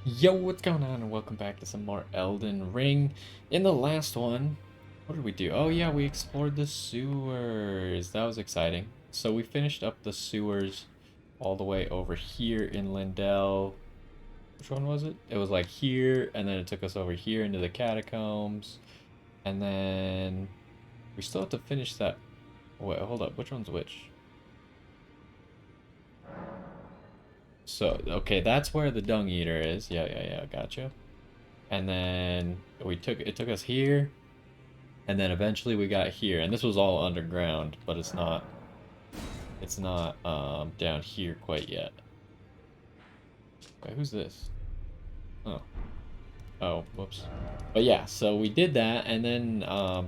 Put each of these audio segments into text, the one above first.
Yo, what's going on? And welcome back to some more Elden Ring. In the last one, what did we do? Oh yeah, we explored the sewers. That was exciting. So we finished up the sewers all the way over here in Lindell. Which one was it? It was like here, and then it took us over here into the catacombs. And then we still have to finish that. Wait, hold up. Which one's which? So, okay, that's where the dung eater is. Yeah, gotcha. And then it took us here. And then eventually we got here, and this was all underground, but it's not down here quite yet. Wait, who's this? Oh. Oh, whoops. But yeah, so we did that, and then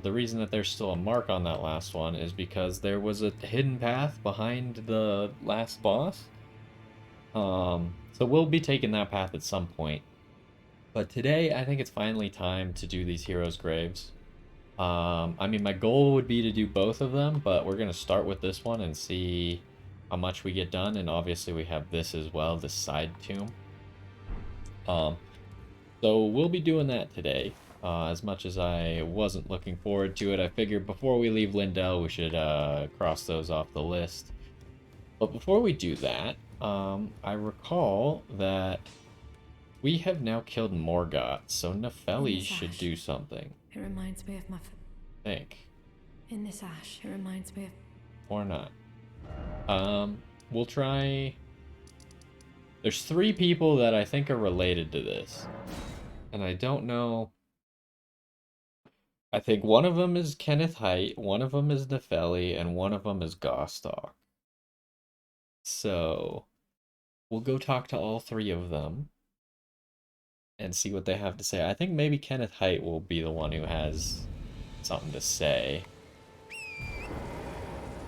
the reason that there's still a mark on that last one is because there was a hidden path behind the last boss. So we'll be taking that path at some point. But today, I think it's finally time to do these heroes' graves. I mean, my goal would be to do both of them, but we're gonna start with this one and see how much we get done. And obviously, we have this as well, this side tomb. Um, so we'll be doing that today. As much as I wasn't looking forward to it, I figured before we leave Lindell, we should cross those off the list. But before we do that, I recall that we have now killed Morgoth, so In Nefeli this should ash, do something. it reminds me of my. Think. In this ash, it reminds me of. Or not. We'll try. There's three people that I think are related to this. And I don't know. I think one of them is Kenneth Height, one of them is Nefeli, and one of them is Gostock. So we'll go talk to all three of them and see what they have to say. I think maybe Kenneth Height will be the one who has something to say.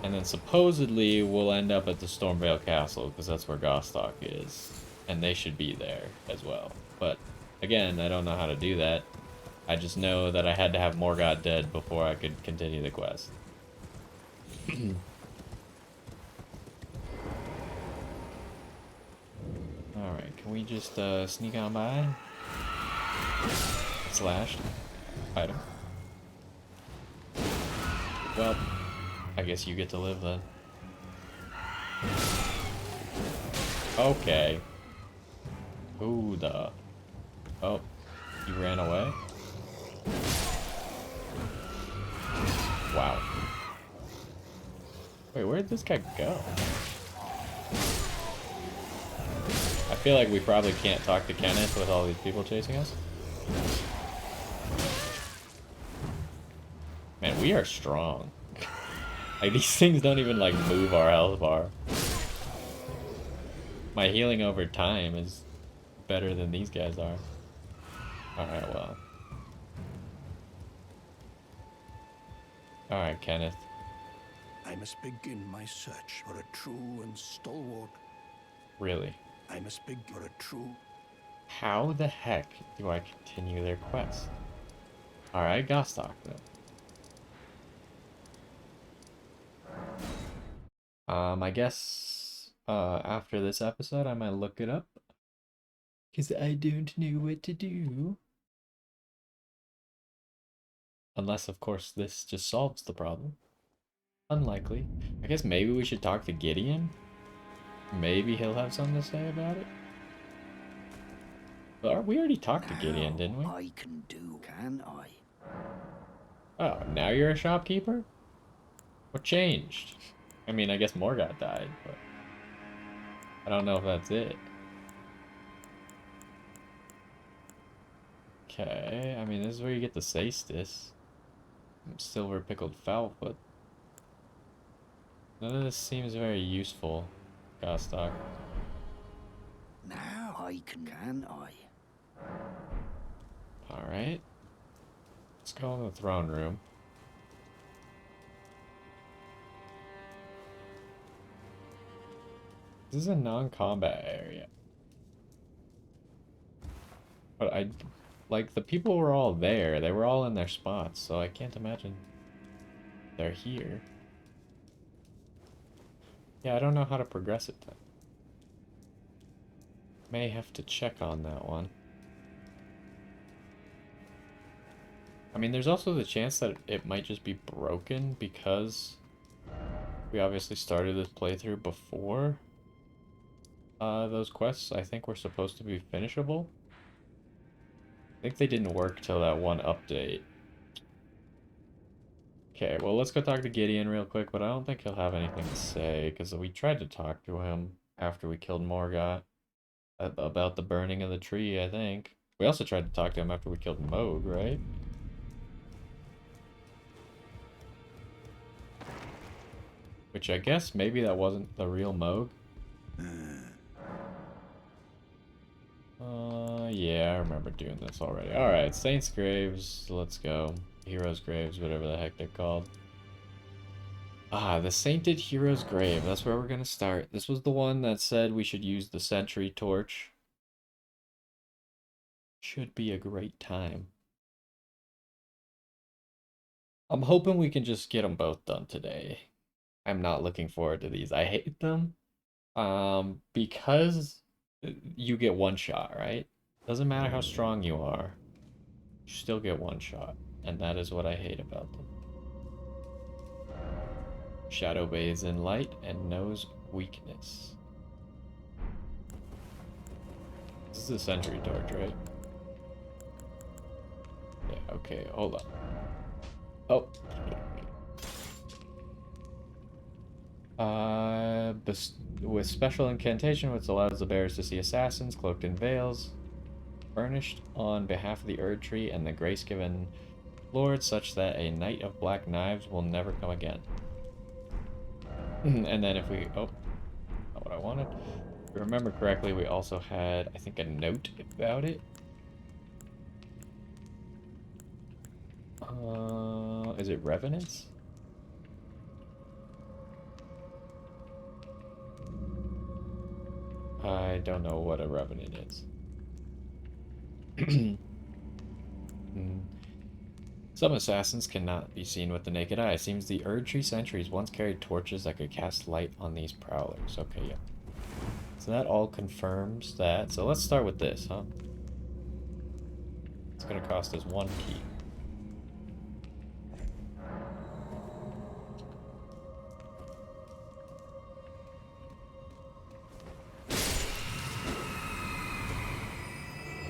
And then supposedly we'll end up at the Stormvale Castle because that's where Gostock is. And they should be there as well. But again, I don't know how to do that. I just know that I had to have Morgoth dead before I could continue the quest. Alright, can we just sneak on by? Slashed. Item. Well, I guess you get to live then. Okay. Who the... Oh, you ran away? Wow. Wait, where did this guy go? I feel like we probably can't talk to Kenneth with all these people chasing us. Man, we are strong. Like, these things don't even, like, move our health bar. My healing over time is better than these guys are. Alright, well. Alright, Kenneth. I must begin my search for a true and stalwart. Really? I must begin for a true. How the heck do I continue their quest? Alright, Gostock, then. I guess after this episode I might look it up. Because I don't know what to do. Unless, of course, this just solves the problem. Unlikely. I guess maybe we should talk to Gideon? Maybe he'll have something to say about it? But we already talked to Gideon, didn't we? I can do, can I? Oh, now you're a shopkeeper? What changed? I mean, I guess Morgoth died, but I don't know if that's it. Okay, I mean, this is where you get the Saestis. Silver pickled fowl-foot. None of this seems very useful, Gostock. Now I can I? Alright. Let's go in the throne room. This is a non-combat area. But like, the people were all there. They were all in their spots, so I can't imagine they're here. Yeah, I don't know how to progress it then. may have to check on that one. I mean, there's also the chance that it might just be broken because we obviously started this playthrough before those quests I think were supposed to be finishable. I think they didn't work till that one update. Okay, well, let's go talk to Gideon real quick, but I don't think he'll have anything to say because we tried to talk to him after we killed Morgoth about the burning of the tree, I think. We also tried to talk to him after we killed Moog, right? Which I guess maybe that wasn't the real Moog. Yeah, I remember doing this already. Alright, Saints' Graves, let's go. Heroes' Graves, whatever the heck they're called. Ah, the Sainted Hero's Grave, that's where we're gonna start. This was the one that said we should use the Sentry Torch. Should be a great time. I'm hoping we can just get them both done today. I'm not looking forward to these. I hate them. Because you get one shot, right? Doesn't matter how strong you are. You still get one shot. And that is what I hate about them. Shadow bathes in light and knows weakness. This is a Sentry Torch, right? Yeah, okay, hold on. Oh. With special incantation, which allows the bearers to see assassins cloaked in veils, furnished on behalf of the Erd Tree and the grace-given Lord, such that a Knight of Black Knives will never come again. And then if we... Oh, not what I wanted. If I remember correctly, we also had, I think, a note about it. Is it Revenants? I don't know what a Revenant is. Some assassins cannot be seen with the naked eye. It seems the Erd Tree sentries once carried torches that could cast light on these prowlers. Okay, yeah. So that all confirms that. So let's start with this, huh? It's gonna cost us 1 key.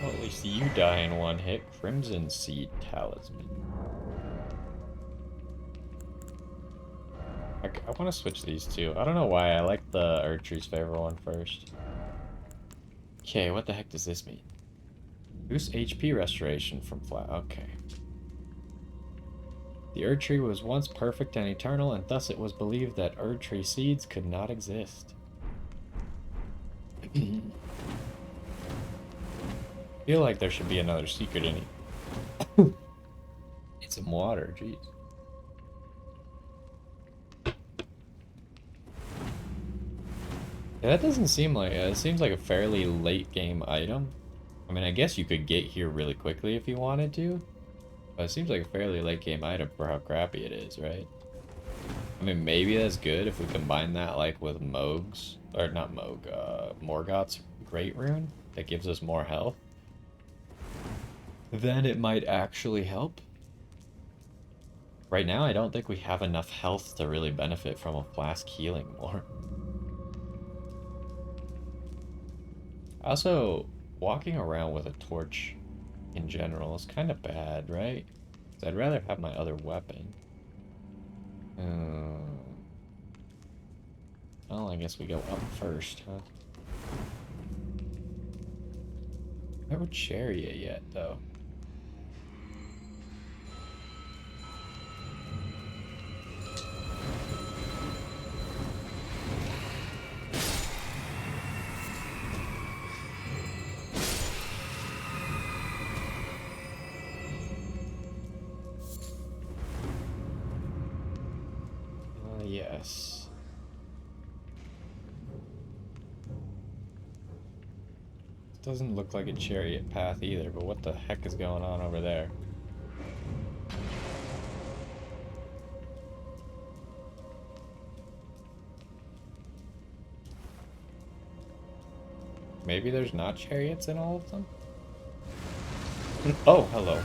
Well, at least you die in 1 hit. Crimson Seed Talisman. I want to switch these two. I don't know why. I like the Erd Tree's favorite one first. Okay, what the heck does this mean? Boost HP restoration from flat. Okay. The Erd Tree was once perfect and eternal, and thus it was believed that Erd Tree seeds could not exist. Feel like there should be another secret in it. Need some water, jeez. Yeah, that doesn't seem like it. It seems like a fairly late game item. I mean, I guess you could get here really quickly if you wanted to. But it seems like a fairly late game item for how crappy it is, right? I mean, maybe that's good if we combine that like with Moog's, or not Moog, Morgoth's Great Rune that gives us more health. Then it might actually help. Right now, I don't think we have enough health to really benefit from a flask healing more. Also, walking around with a torch in general is kind of bad, right? 'Cause I'd rather have my other weapon. Well, I guess we go up first, huh? Never chariot yet, though. Yes. Doesn't look like a chariot path either, but what the heck is going on over there? Maybe there's not chariots in all of them? Oh, hello.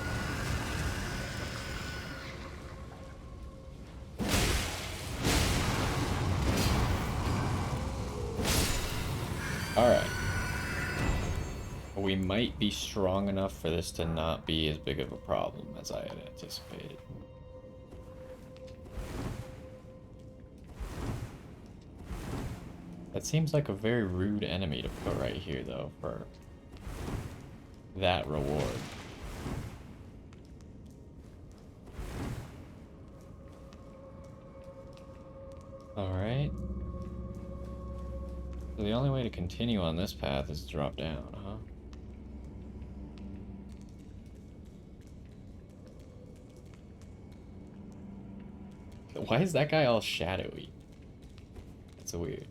Alright. We might be strong enough for this to not be as big of a problem as I had anticipated. That seems like a very rude enemy to put right here, though, for that reward. Alright. So the only way to continue on this path is to drop down, huh? Why is that guy all shadowy? That's weird.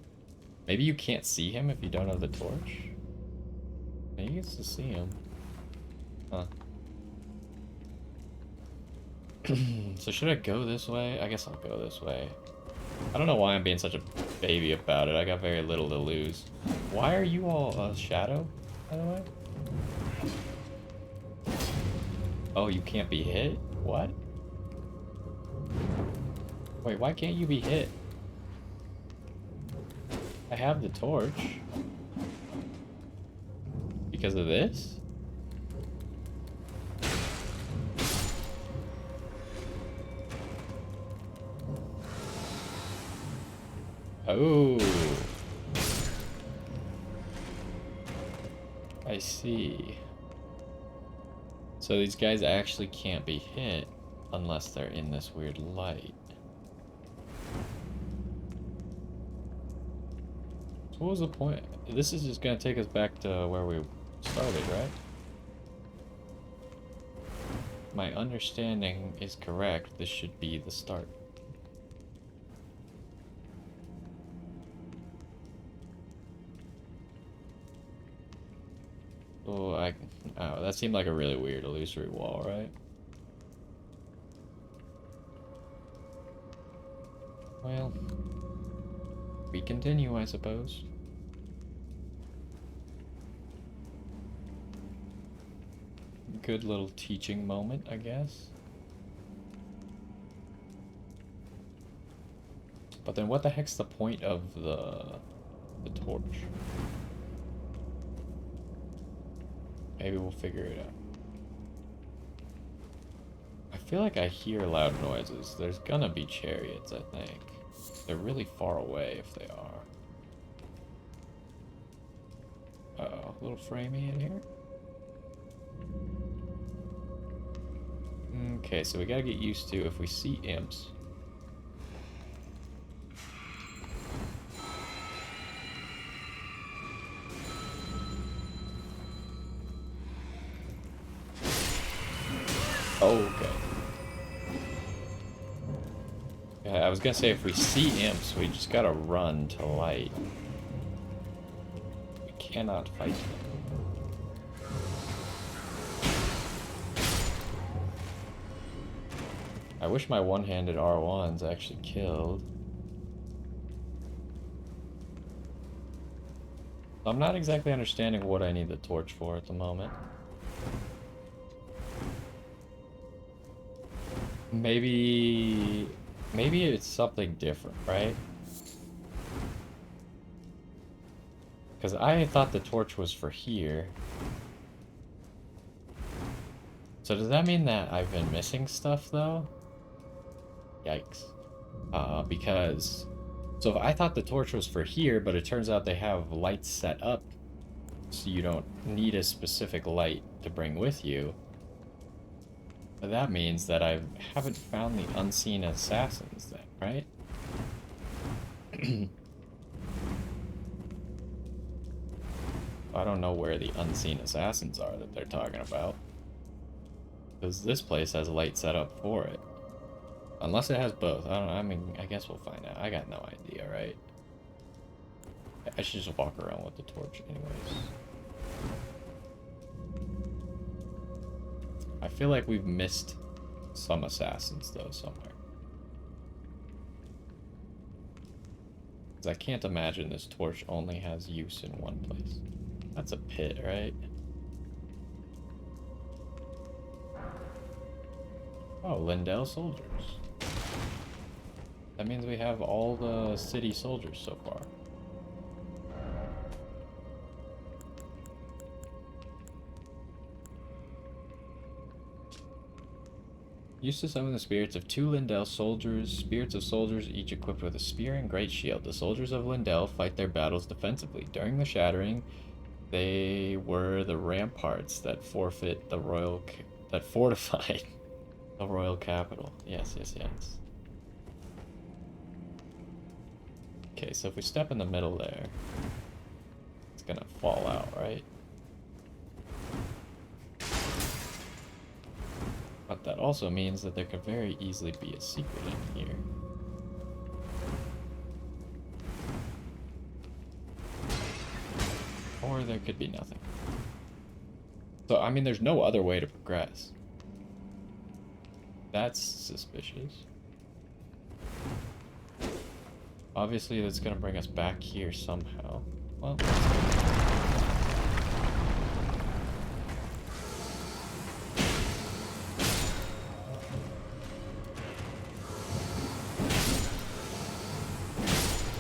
Maybe you can't see him if you don't have the torch? Maybe you get to see him. Huh. So should I go this way? I guess I'll go this way. I don't know why I'm being such a baby about it. I got very little to lose. Why are you all a shadow, by the way? Oh, you can't be hit? What? Wait, why can't you be hit? I have the torch. Because of this? Oh. I see. So these guys actually can't be hit unless they're in this weird light. So what was the point? This is just gonna take us back to where we started, right? My understanding is correct. This should be the start. Oh, oh, that seemed like a really weird illusory wall, right? Well, we continue, I suppose. Good little teaching moment, I guess. But then what the heck's the point of the torch? Maybe we'll figure it out. I feel like I hear loud noises. There's gonna be chariots, I think. They're really far away if they are. Uh-oh, a little framey in here. Okay, so we gotta get used to if we see imps. Okay. Yeah, I was gonna say if we see imps, we just gotta run to light. We cannot fight them. I wish my one-handed R1s actually killed. I'm not exactly understanding what I need the torch for at the moment. Maybe it's something different, right? Because I thought the torch was for here. So does that mean that I've been missing stuff, though? Yikes. Because... So if I thought the torch was for here, but it turns out they have lights set up, so you don't need a specific light to bring with you, that means that I haven't found the unseen assassins then, right? I don't know where the unseen assassins are that they're talking about. Because this place has a light set up for it. Unless it has both. I don't know. I mean, I guess we'll find out. I got no idea, right? I should just walk around with the torch anyways. I feel like we've missed some assassins, though, somewhere. Because I can't imagine this torch only has use in one place. That's a pit, right? Oh, Lindell soldiers. That means we have all the city soldiers so far. Used to summon the spirits of 2 Lindell soldiers, spirits of soldiers each equipped with a spear and great shield. The soldiers of Lindell fight their battles defensively. During the shattering, they were the ramparts that fortified the royal capital. Yes, yes, yes. Okay, so if we step in the middle there, it's gonna fall out, right? But that also means that there could very easily be a secret in here. Or there could be nothing. So, I mean, there's no other way to progress. That's suspicious. Obviously, that's gonna bring us back here somehow. Well,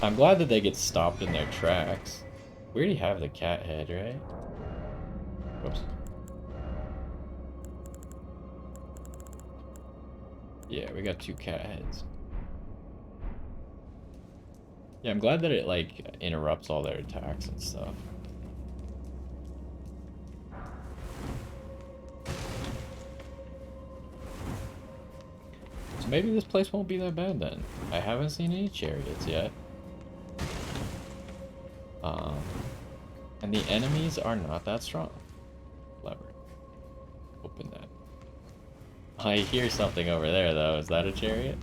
I'm glad that they get stopped in their tracks. We already have the cat head, right? Whoops. Yeah, we got 2 cat heads. Yeah, I'm glad that it, like, interrupts all their attacks and stuff. So maybe this place won't be that bad then. I haven't seen any chariots yet. And the enemies are not that strong. Lever. Open that. I hear something over there, though. Is that a chariot?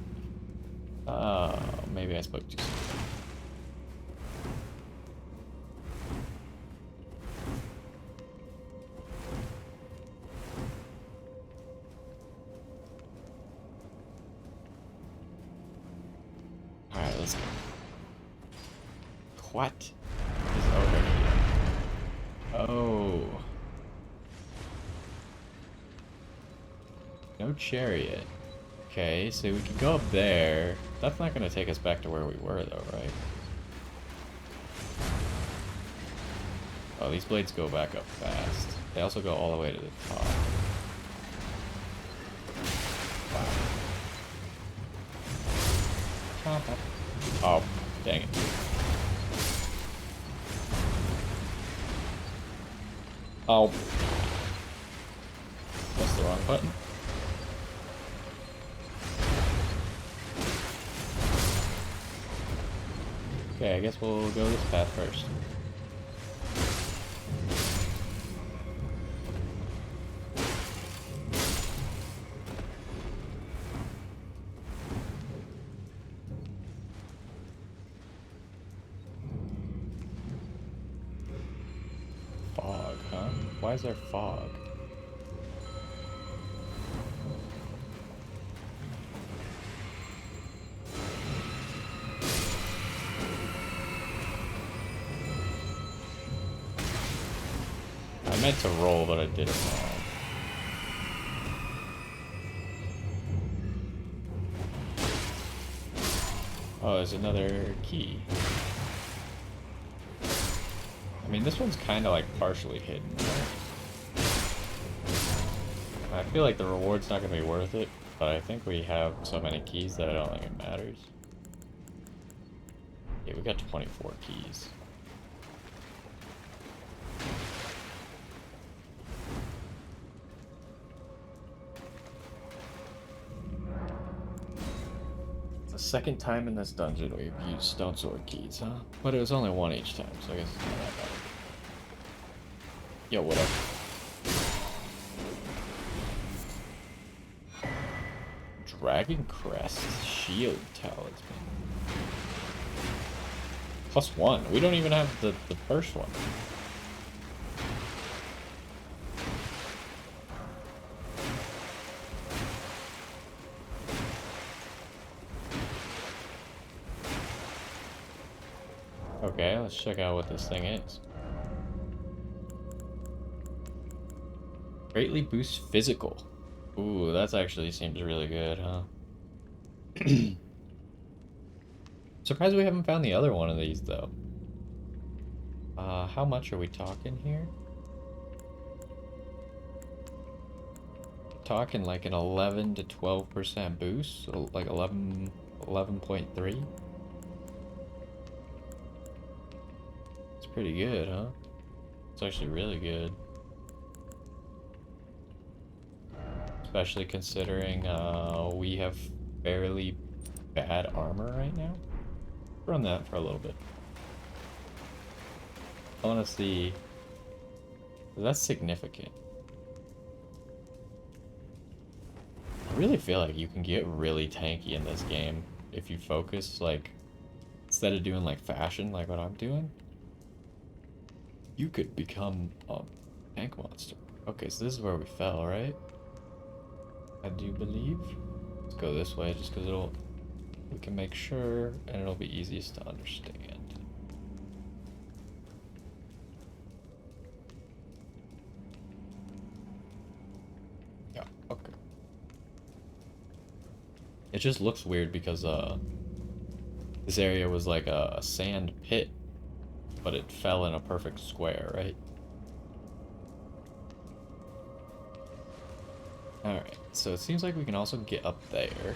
Oh, maybe I spoke too soon. Alright, let's go. What is over here? Oh. No chariot. Okay, so we can go up there. That's not going to take us back to where we were, though, right? Oh, these blades go back up fast. They also go all the way to the top. Wow. Oh, dang it. Oh. That's the wrong button. Okay, I guess we'll go this path first. Fog, huh? Why is there fog? I meant to roll, but I did it wrong. Oh, there's another key. I mean, this one's kind of like partially hidden, right? I feel like the reward's not going to be worth it, but I think we have so many keys that I don't think it matters. Yeah, we got 24 keys. Second time in this dungeon we've used stone sword keys, huh? But it was only 1 each time, so I guess it's not that bad. Yo, whatever. Dragon Crest Shield Talisman. +1. We don't even have the first one. Okay, let's check out what this thing is. Greatly boosts physical. Ooh, that actually seems really good, huh? Surprised we haven't found the other one of these, though. How much are we talking here? Talking like an 11 to 12% boost, so like 11.3. It's pretty good, huh? It's actually really good. Especially considering we have fairly bad armor right now. Run that for a little bit. I want to see. That's significant. I really feel like you can get really tanky in this game if you focus, like, instead of doing like fashion like what I'm doing, you could become a tank monster. Okay, so this is where we fell, right? I do believe. Let's go this way just because we can make sure and it'll be easiest to understand. Yeah, okay. It just looks weird because this area was like a sand pit, but it fell in a perfect square, right? Alright, so it seems like we can also get up there.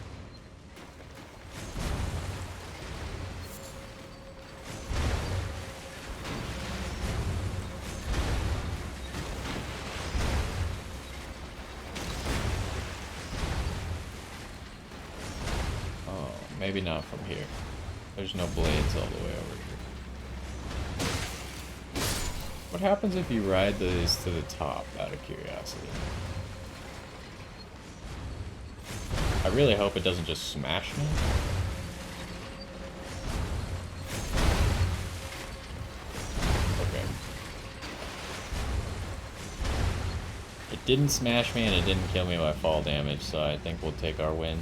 Oh, maybe not from here. There's no blades all the way over here. What happens if you ride these to the top, out of curiosity? I really hope it doesn't just smash me. Okay. It didn't smash me and it didn't kill me by fall damage, so I think we'll take our win.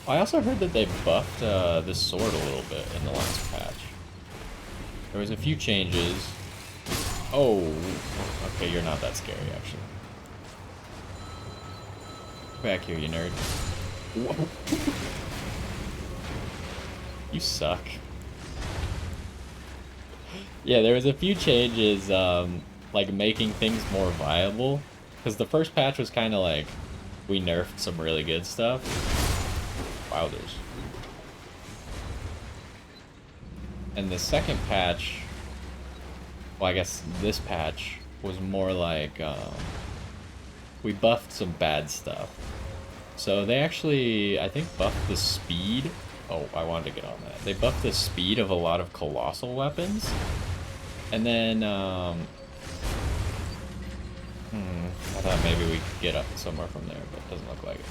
I also heard that they buffed this sword a little bit in the last patch. There was a few changes. Oh, okay, you're not that scary, actually. Back here, you nerd. Whoa. You suck. Yeah, there was a few changes, like making things more viable. Because the first patch was kind of like, we nerfed some really good stuff. Wowzers. And the second patch, well, I guess this patch was more like, we buffed some bad stuff. So they actually, I think, buffed the speed. Oh, I wanted to get on that. They buffed the speed of a lot of colossal weapons. And then, I thought maybe we could get up somewhere from there, but it doesn't look like it.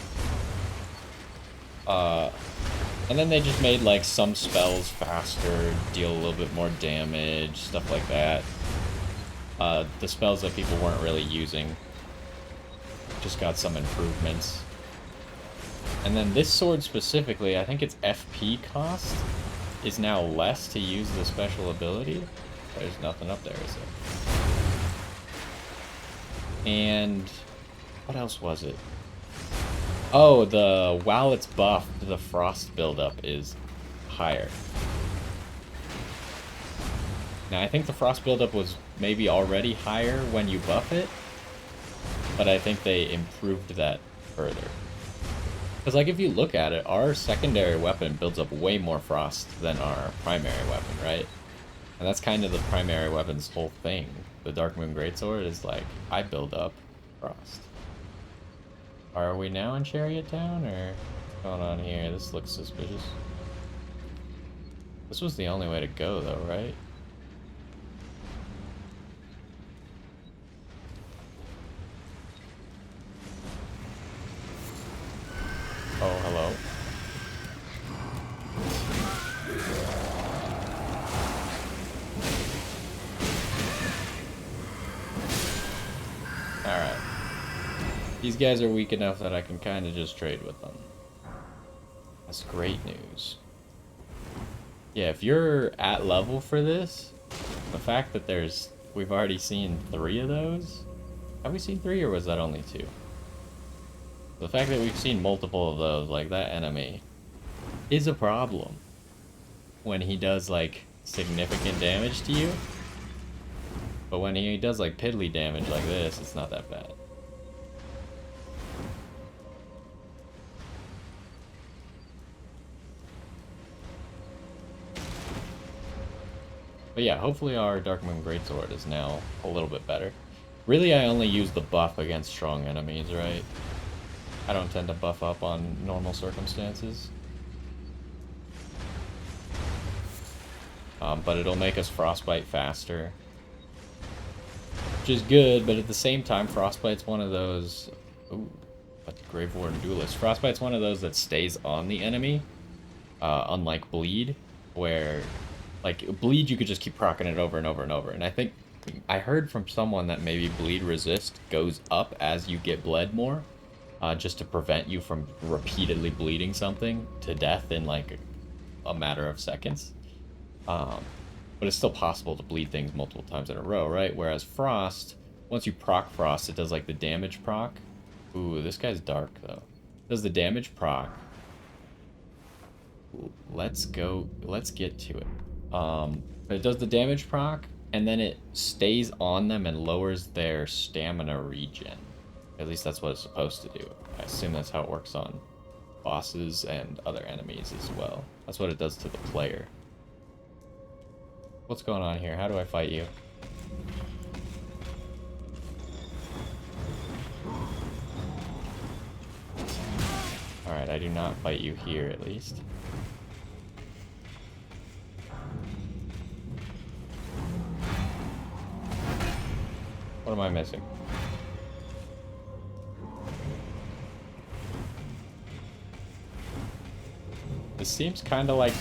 And then they just made like some spells faster, deal a little bit more damage, stuff like that. The spells that people weren't really using just got some improvements. And then this sword specifically, I think its FP cost is now less to use the special ability. There's nothing up there, is there? And what else was it? Oh, while it's buffed, the frost buildup is higher. Now, I think the frost buildup was maybe already higher when you buff it, but I think they improved that further. Because, like, if you look at it, our secondary weapon builds up way more frost than our primary weapon, right? And that's kind of the primary weapon's whole thing. The Dark Moon Greatsword is like, I build up frost. Are we now in Chariot Town, or what's going on here? This looks suspicious. This was the only way to go, though, right? Oh, hello. Alright. These guys are weak enough that I can kind of just trade with them. That's great news. Yeah, if you're at level for this, the fact that we've already seen 3 of those. Have we seen 3 or was that only 2? The fact that we've seen multiple of those, like that enemy, is a problem when he does like significant damage to you. But when he does like piddly damage like this, it's not that bad. But yeah, hopefully our Darkmoon Greatsword is now a little bit better. Really, I only use the buff against strong enemies, right? I don't tend to buff up on normal circumstances. But it'll make us Frostbite faster. Which is good, but at the same time, Frostbite's one of those... Ooh, but Grave Warden Duelist. Frostbite's one of those that stays on the enemy, unlike Bleed, where... Like, Bleed, you could just keep proccing it over and over and over. And I think... I heard from someone that maybe Bleed Resist goes up as you get bled more, just to prevent you from repeatedly bleeding something to death in, like, a matter of seconds. But it's still possible to bleed things multiple times in a row, right? Whereas Frost, once you proc Frost, it does like the damage proc. Ooh, this guy's dark though. It does the damage proc. Ooh, let's get to it. It does the damage proc, and then it stays on them and lowers their stamina regen. At least that's what it's supposed to do. I assume that's how it works on bosses and other enemies as well. That's what it does to the player. What's going on here? How do I fight you? Alright, I do not fight you here, at least. What am I missing? This seems kind of like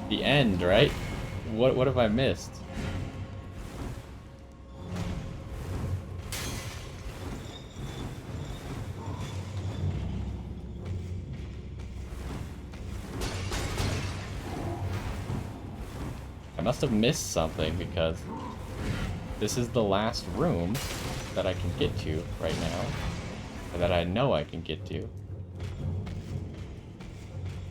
the end, right? What have I missed? I must have missed something because this is the last room that I can get to right now, or that I know I can get to.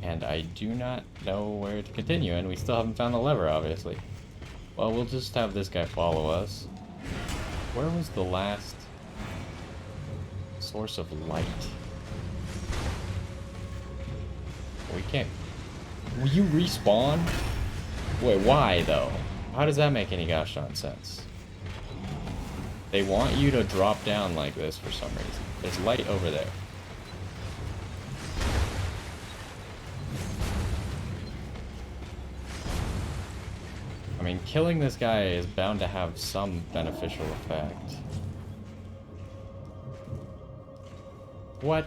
And I do not know where to continue, and we still haven't found the lever, obviously. Well, we'll just have this guy follow us. Where was the last source of light? We can't... Will you respawn? Wait, why, though? How does that make any gosh darn sense? They want you to drop down like this for some reason. There's light over there. I mean, killing this guy is bound to have some beneficial effect. What?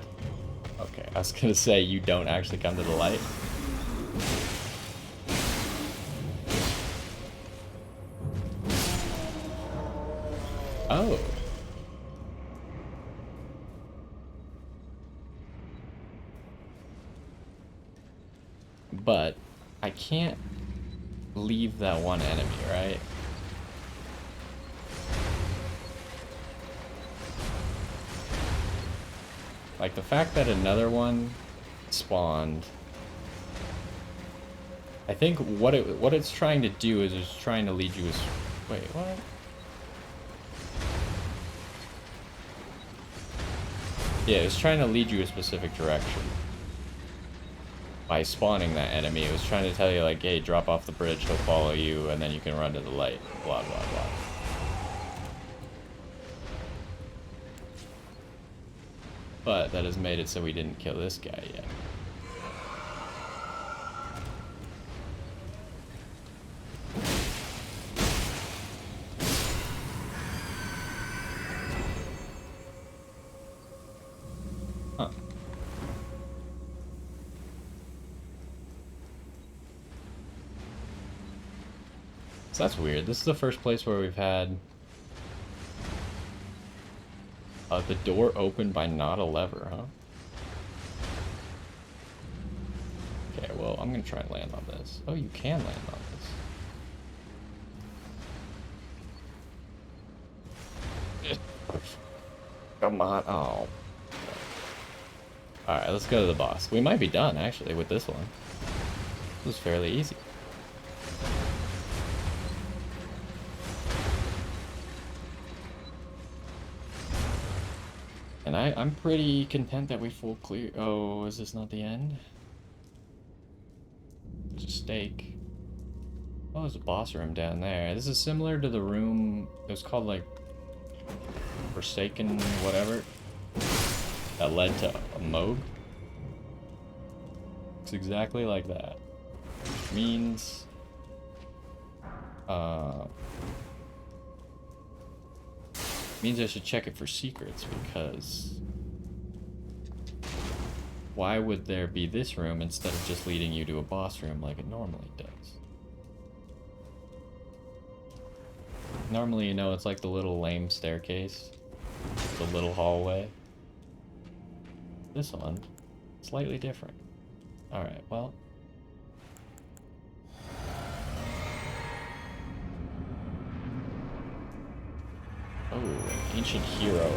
Okay, I was gonna say you don't actually come to the light. Oh. But I can't leave that one enemy, right? Like the fact that another one spawned. I think what it's trying to do is it's trying to lead you as... Wait, what? Yeah, it's trying to lead you a specific direction. By spawning that enemy, it was trying to tell you, like, hey, drop off the bridge, he'll follow you, and then you can run to the light, blah, blah, blah. But that has made it so we didn't kill this guy yet. Huh. So that's weird. This is the first place where we've had the door opened by not a lever, huh? Okay, well, I'm gonna try and land on this. Oh, you can land on this. Come on. Oh. Alright, let's go to the boss. We might be done, actually, with this one. This was fairly easy. And I'm pretty content that we full clear. Oh, is this not the end? There's a stake. Oh, there's a boss room down there. This is similar to the room. It was called, like, Forsaken whatever. That led to a Moog. It's exactly like that. Which means... means I should check it for secrets, because... why would there be this room instead of just leading you to a boss room like it normally does? Normally, you know, it's like the little lame staircase. The little hallway. This one, slightly different. Alright, well... oh, an ancient hero.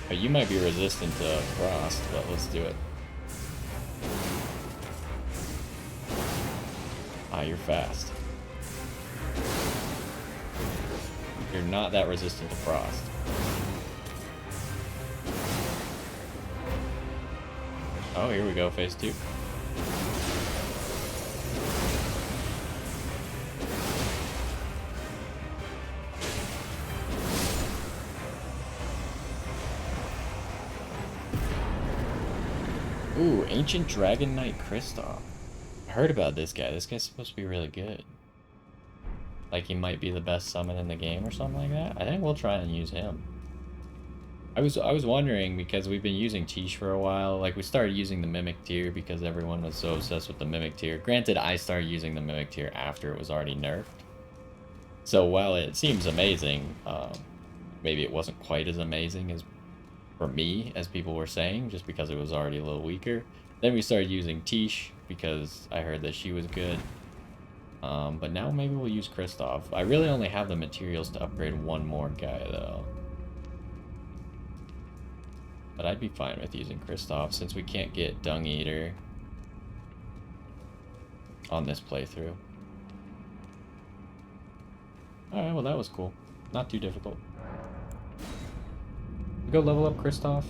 Oh, you might be resistant to frost, but let's do it. Ah, you're fast. You're not that resistant to frost. Oh, here we go, phase 2. Ooh, Ancient Dragon Knight Kristoff. I heard about this guy. This guy's supposed to be really good. Like, he might be the best summon in the game or something like that. I think we'll try and use him. I was wondering, because we've been using Tish for a while. Like, we started using the Mimic tier because everyone was so obsessed with the Mimic tier. Granted, I started using the Mimic tier after it was already nerfed. So while it seems amazing, maybe it wasn't quite as amazing as for me as people were saying, just because it was already a little weaker. Then we started using Tish because I heard that she was good. But now maybe we'll use Kristoff. I really only have the materials to upgrade one more guy, though. But I'd be fine with using Kristoff since we can't get Dung Eater on this playthrough. Alright, well that was cool. Not too difficult. Go level up Kristoff.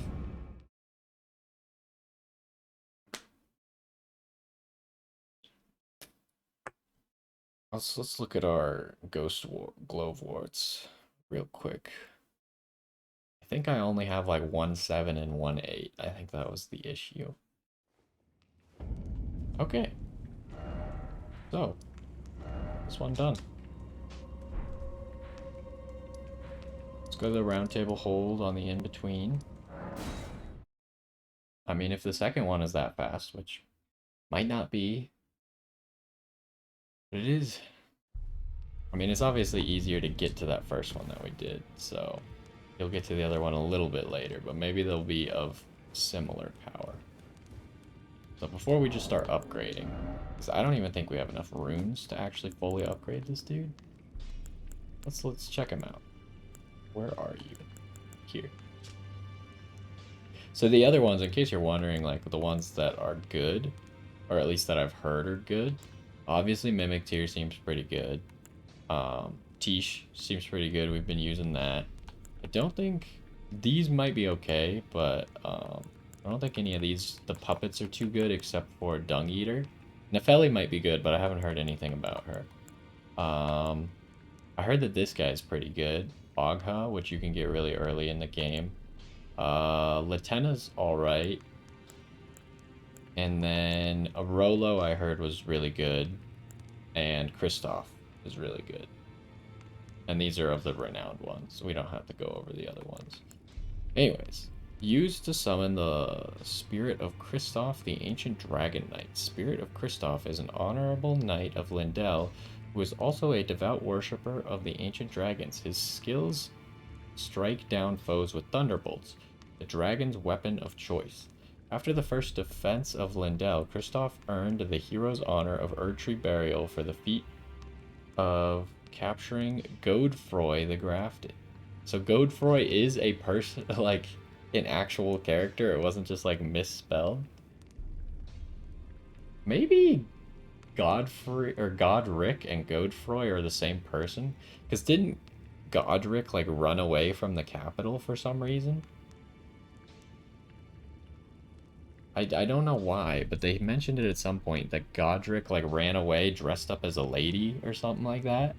Let's look at our Glove Warts real quick. I think I only have like 1-7 and 1-8. I think that was the issue. Okay. So, this one done. Let's go to the round table hold on the in-between. I mean, if the second one is that fast, which might not be, but it is. I mean, it's obviously easier to get to that first one that we did, so you'll get to the other one a little bit later, but maybe they'll be of similar power. So before we just start upgrading, because I don't even think we have enough runes to actually fully upgrade this dude. Let's check him out. Where are you? Here. So the other ones, in case you're wondering, like the ones that are good, or at least that I've heard are good, obviously Mimic tier seems pretty good. Tish seems pretty good. We've been using that. I don't think these might be okay, but I don't think any of these, the puppets are too good except for Dung Eater. Nefeli might be good, but I haven't heard anything about her. I heard that this guy's pretty good. Ogha, which you can get really early in the game. Latena's alright. And then a Rolo I heard was really good. And Kristoff is really good. And these are of the renowned ones, so we don't have to go over the other ones. Anyways, used to summon the Spirit of Kristoff, the Ancient Dragon Knight. Spirit of Kristoff is an honorable knight of Lindell who is also a devout worshipper of the ancient dragons. His skills strike down foes with thunderbolts, the dragon's weapon of choice. After the first defense of Lindell, Kristoff earned the hero's honor of Erdtree Burial for the feat of capturing Godefroy the Grafted. So Godefroy is a person, like an actual character. It wasn't just like misspelled. Maybe Godfrey or Godric and Godefroy are the same person. Because didn't Godric like run away from the capital for some reason? I don't know why, but they mentioned it at some point that Godric like ran away dressed up as a lady or something like that.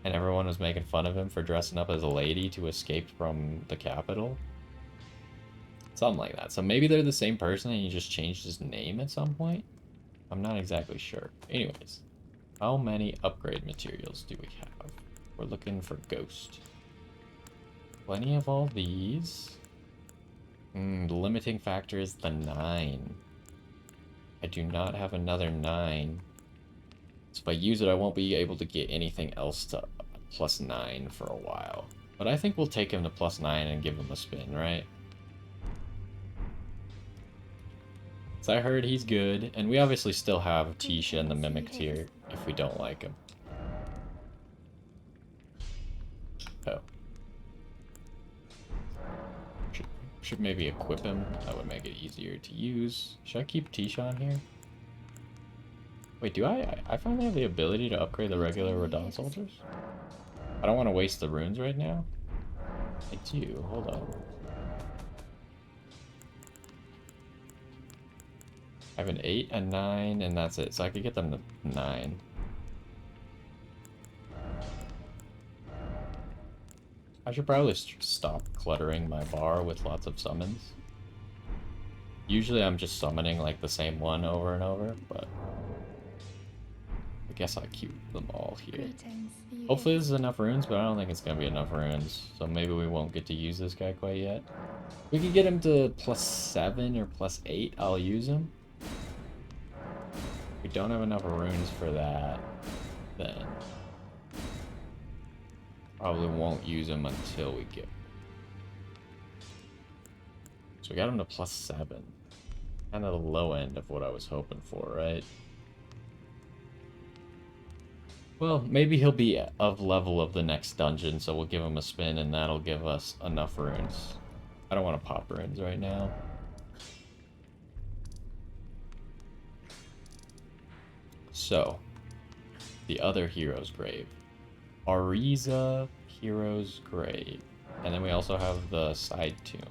And everyone was making fun of him for dressing up as a lady to escape from the capital. Something like that. So maybe they're the same person and he just changed his name at some point? I'm not exactly sure. Anyways, how many upgrade materials do we have? We're looking for Ghost. Plenty of all these. The limiting factor is the 9. I do not have another 9. So if I use it, I won't be able to get anything else to +9 for a while. But I think we'll take him to +9 and give him a spin, right? So I heard he's good, and we obviously still have Tisha in the Mimic tier if we don't like him. Oh. Should maybe equip him. That would make it easier to use. Should I keep Tisha on here? Wait, do I finally have the ability to upgrade the regular Radon soldiers? I don't want to waste the runes right now. I do. Hold on. I have an 8, a 9, and that's it. So I could get them to 9. I should probably stop cluttering my bar with lots of summons. Usually I'm just summoning like the same one over and over, but I guess I'll keep them all here. Hopefully this is enough runes, but I don't think it's going to be enough runes. So maybe we won't get to use this guy quite yet. If we could get him to +7 or +8, I'll use him. If we don't have enough runes for that, then probably won't use him until we get. So we got him to +7. Kind of the low end of what I was hoping for, right? Well, maybe he'll be of level of the next dungeon, so we'll give him a spin and that'll give us enough runes. I don't want to pop runes right now. So, the other hero's grave. Auriza Hero's Grave. And then we also have the side tomb.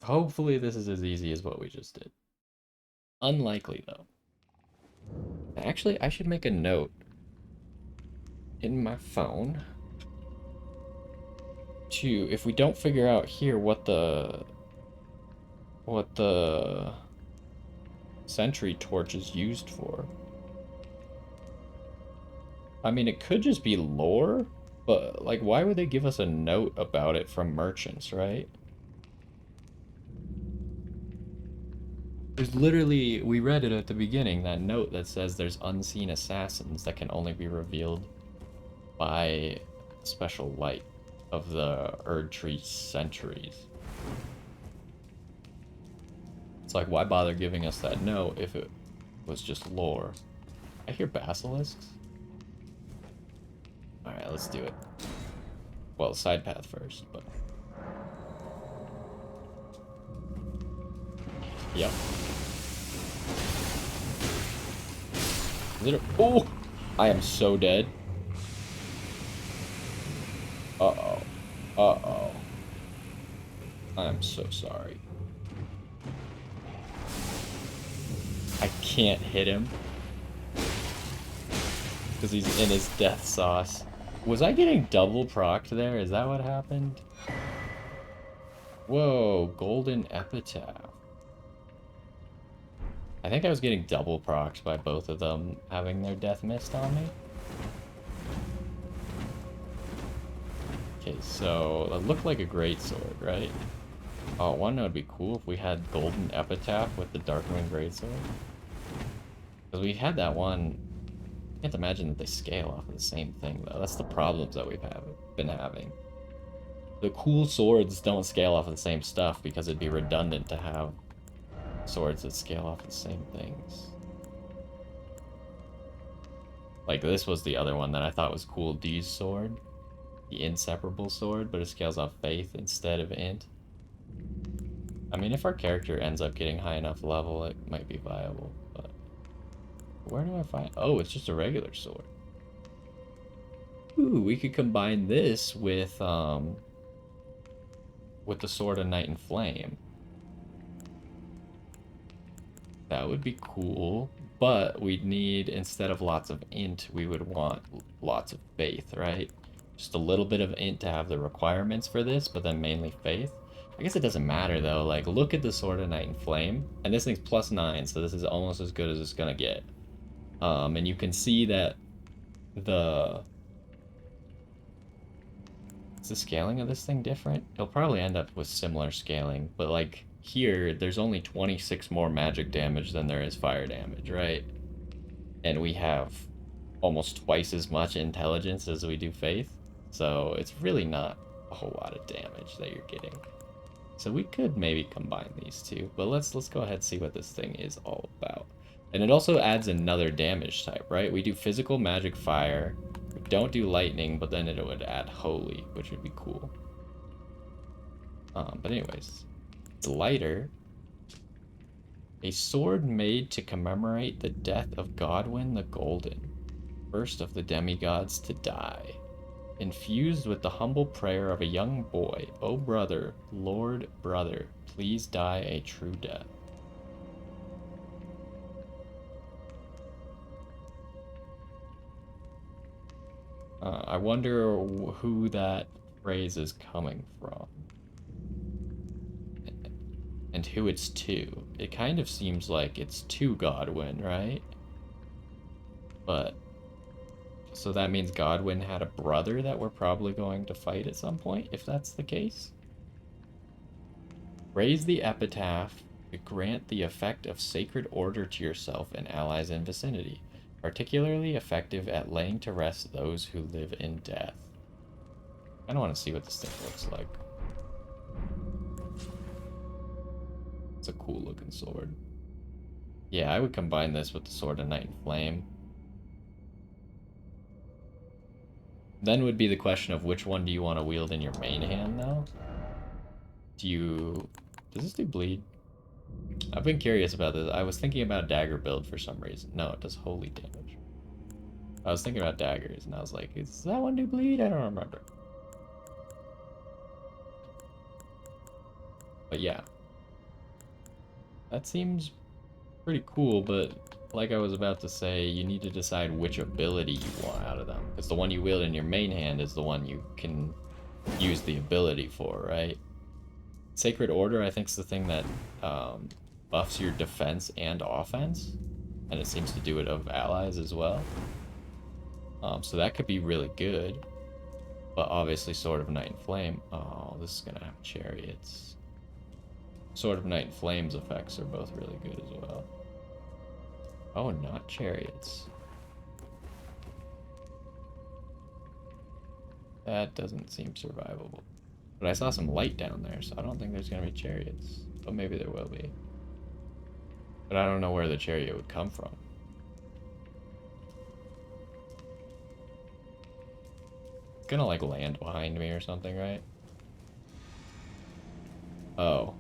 Hopefully this is as easy as what we just did. Unlikely, though. Actually, I should make a note in my phone to, if we don't figure out here what the sentry torch is used for. I mean, it could just be lore, but like, why would they give us a note about it from merchants, right? There's literally, we read it at the beginning, that note that says there's unseen assassins that can only be revealed by special light of the Erdtree sentries. It's like, why bother giving us that note if it was just lore? I hear basilisks. Alright, let's do it. Well, side path first, but... Yep. Is it a... Oh! I am so dead. Uh-oh. Uh-oh. I am so sorry. I can't hit him. Because he's in his death sauce. Was I getting double procced there? Is that what happened? Whoa, golden epitaph. I think I was getting double procced by both of them having their death mist on me. Okay, so it looked like a greatsword, right? Oh, one would be cool if we had golden epitaph with the Darkwing greatsword. Because we had that one Can't imagine that they scale off of the same thing, though. That's the problems that been having. The cool swords don't scale off of the same stuff because it'd be redundant to have swords that scale off the same things. Like, this was the other one that I thought was cool. Dee's sword. The inseparable sword, but it scales off faith instead of int. I mean, if our character ends up getting high enough level, it might be viable, but... Where do I find... Oh, it's just a regular sword. Ooh, we could combine this with the Sword of Night and Flame. That would be cool, but we'd need, instead of lots of int, we would want lots of faith, right? Just a little bit of int to have the requirements for this, but then mainly faith. I guess it doesn't matter, though. Like, look at the Sword of Night and Flame, and this thing's +9, so this is almost as good as it's gonna get. And you can see that is the scaling of this thing different? It'll probably end up with similar scaling, but like here, there's only 26 more magic damage than there is fire damage, right? And we have almost twice as much intelligence as we do faith, so it's really not a whole lot of damage that you're getting. So we could maybe combine these two, but let's go ahead and see what this thing is all about. And it also adds another damage type, right? We do physical, magic, fire. We don't do lightning, but then it would add holy, which would be cool. But anyways, it's lighter. A sword made to commemorate the death of Godwyn the Golden, first of the demigods to die. Infused with the humble prayer of a young boy, "O brother, Lord brother, please die a true death." I wonder who that phrase is coming from. And who it's to. It kind of seems like it's to Godwyn, right? But... so that means Godwyn had a brother that we're probably going to fight at some point, if that's the case? Raise the epitaph to grant the effect of sacred order to yourself and allies in vicinity. Particularly effective at laying to rest those who live in death. I don't want to see what this thing looks like. It's a cool looking sword. Yeah, I would combine this with the Sword of Night and Flame. Then would be the question of which one do you want to wield in your main hand, though? Does this do bleed? I've been curious about this. I was thinking about dagger build for some reason. No, it does holy damage. I was thinking about daggers, and I was like, does that one do bleed? I don't remember. But yeah. That seems pretty cool, but like I was about to say, you need to decide which ability you want out of them. Because the one you wield in your main hand is the one you can use the ability for, right? Sacred Order, I think, is the thing that buffs your defense and offense. And it seems to do it of allies as well. So that could be really good. But obviously Sword of Night and Flame... oh, this is going to have chariots. Sword of Night and Flame's effects are both really good as well. Oh, not chariots. That doesn't seem survivable. But I saw some light down there, so I don't think there's going to be chariots. But maybe there will be. But I don't know where the chariot would come from. It's gonna, like, land behind me or something, right? Oh.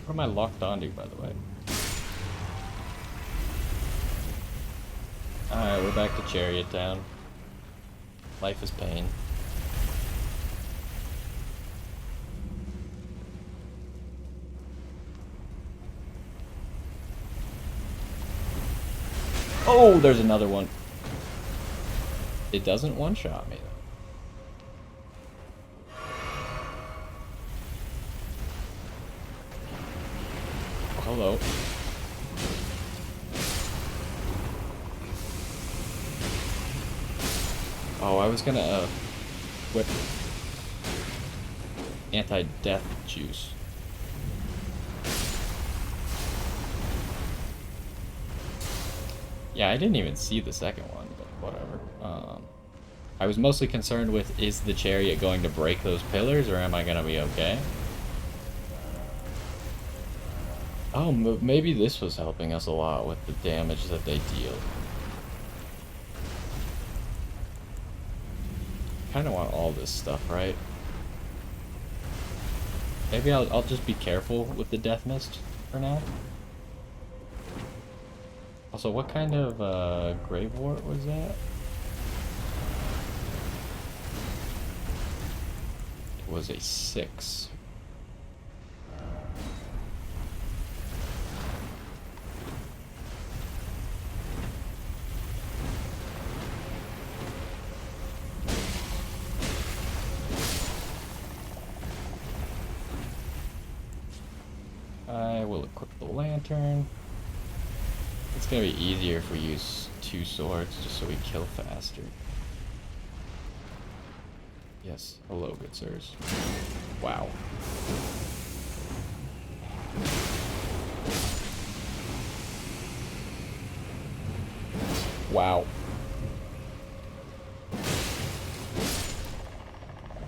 What am I locked onto, by the way? Alright, we're back to Chariot Town. Life is pain. Oh, there's another one. It doesn't one-shot me, though. Hello. Oh, I was gonna whip anti-death juice. Yeah, I didn't even see the second one, but whatever. I was mostly concerned with, is the chariot going to break those pillars, or am I gonna be okay? Oh, maybe this was helping us a lot with the damage that they deal. Kind of want all this stuff, right? Maybe I'll just be careful with the death mist for now. Also, what kind of grave wart was that? It was a 6. I will equip the lantern. It's gonna be easier if we use 2 swords just so we kill faster. Yes, hello, good sirs. Wow. Wow.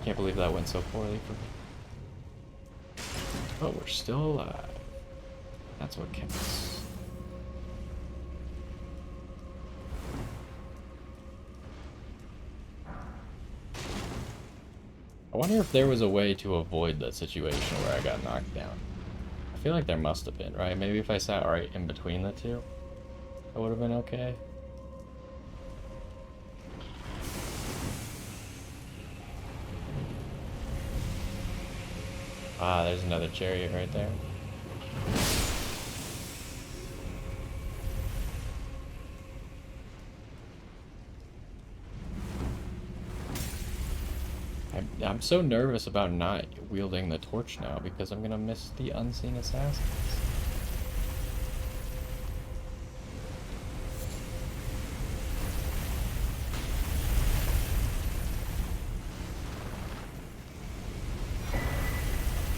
Can't believe that went so poorly for me. But we're still alive. That's what counts. I wonder if there was a way to avoid that situation where I got knocked down. I feel like there must have been, right? Maybe if I sat right in between the two, that would have been okay. Ah, there's another chariot right there. I'm so nervous about not wielding the torch now because I'm gonna miss the unseen assassins.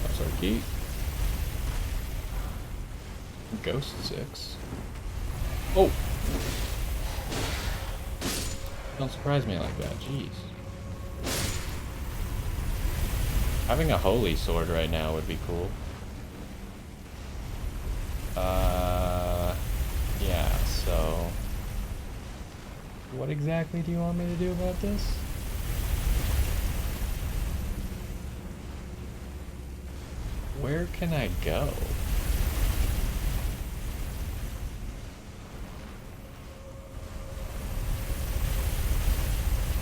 That's our key. Ghost 6. Oh! Don't surprise me like that, jeez. Having a holy sword right now would be cool. Yeah, so... what exactly do you want me to do about this? Where can I go?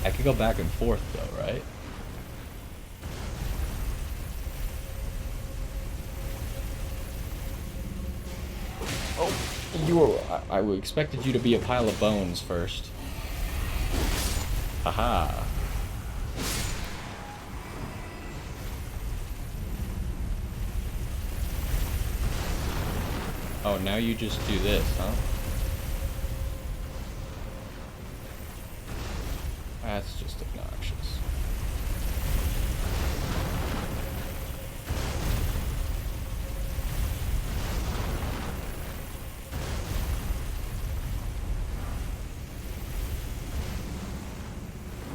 I could go back and forth though, right? You were... I expected you to be a pile of bones first. Aha. Oh, now you just do this, huh? That's just obnoxious.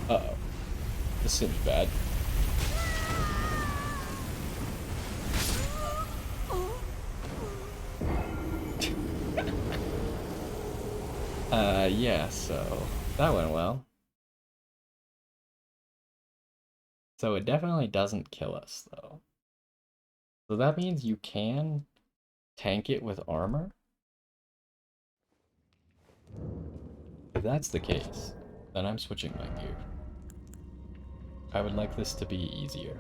Uh-oh. This seems bad. Yeah, so that went well. So it definitely doesn't kill us, though. So that means you can tank it with armor? If that's the case, then I'm switching my gear. I would like this to be easier.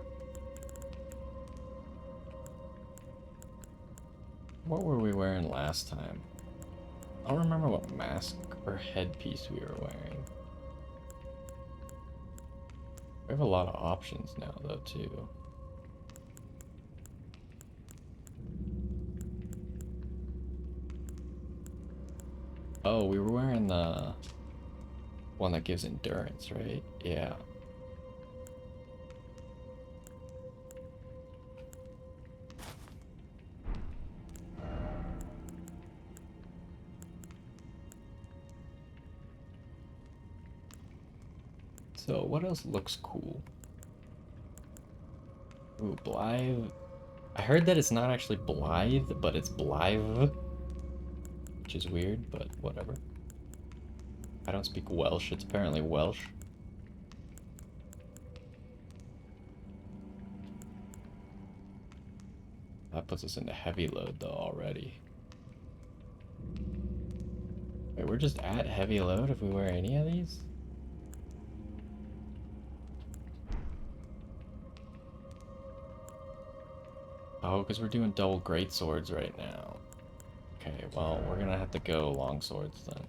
What were we wearing last time? I don't remember what mask or headpiece we were wearing. We have a lot of options now, though, too. Oh, we were wearing the One that gives endurance, right? Yeah. So what else looks cool? Ooh, Blythe. I heard that it's not actually Blythe, but it's Blythe, which is weird, but whatever. I don't speak Welsh. It's apparently Welsh. That puts us into heavy load, though, already. Wait, we're just at heavy load if we wear any of these? Oh, because we're doing double great swords right now. Okay, well, we're gonna have to go long swords then.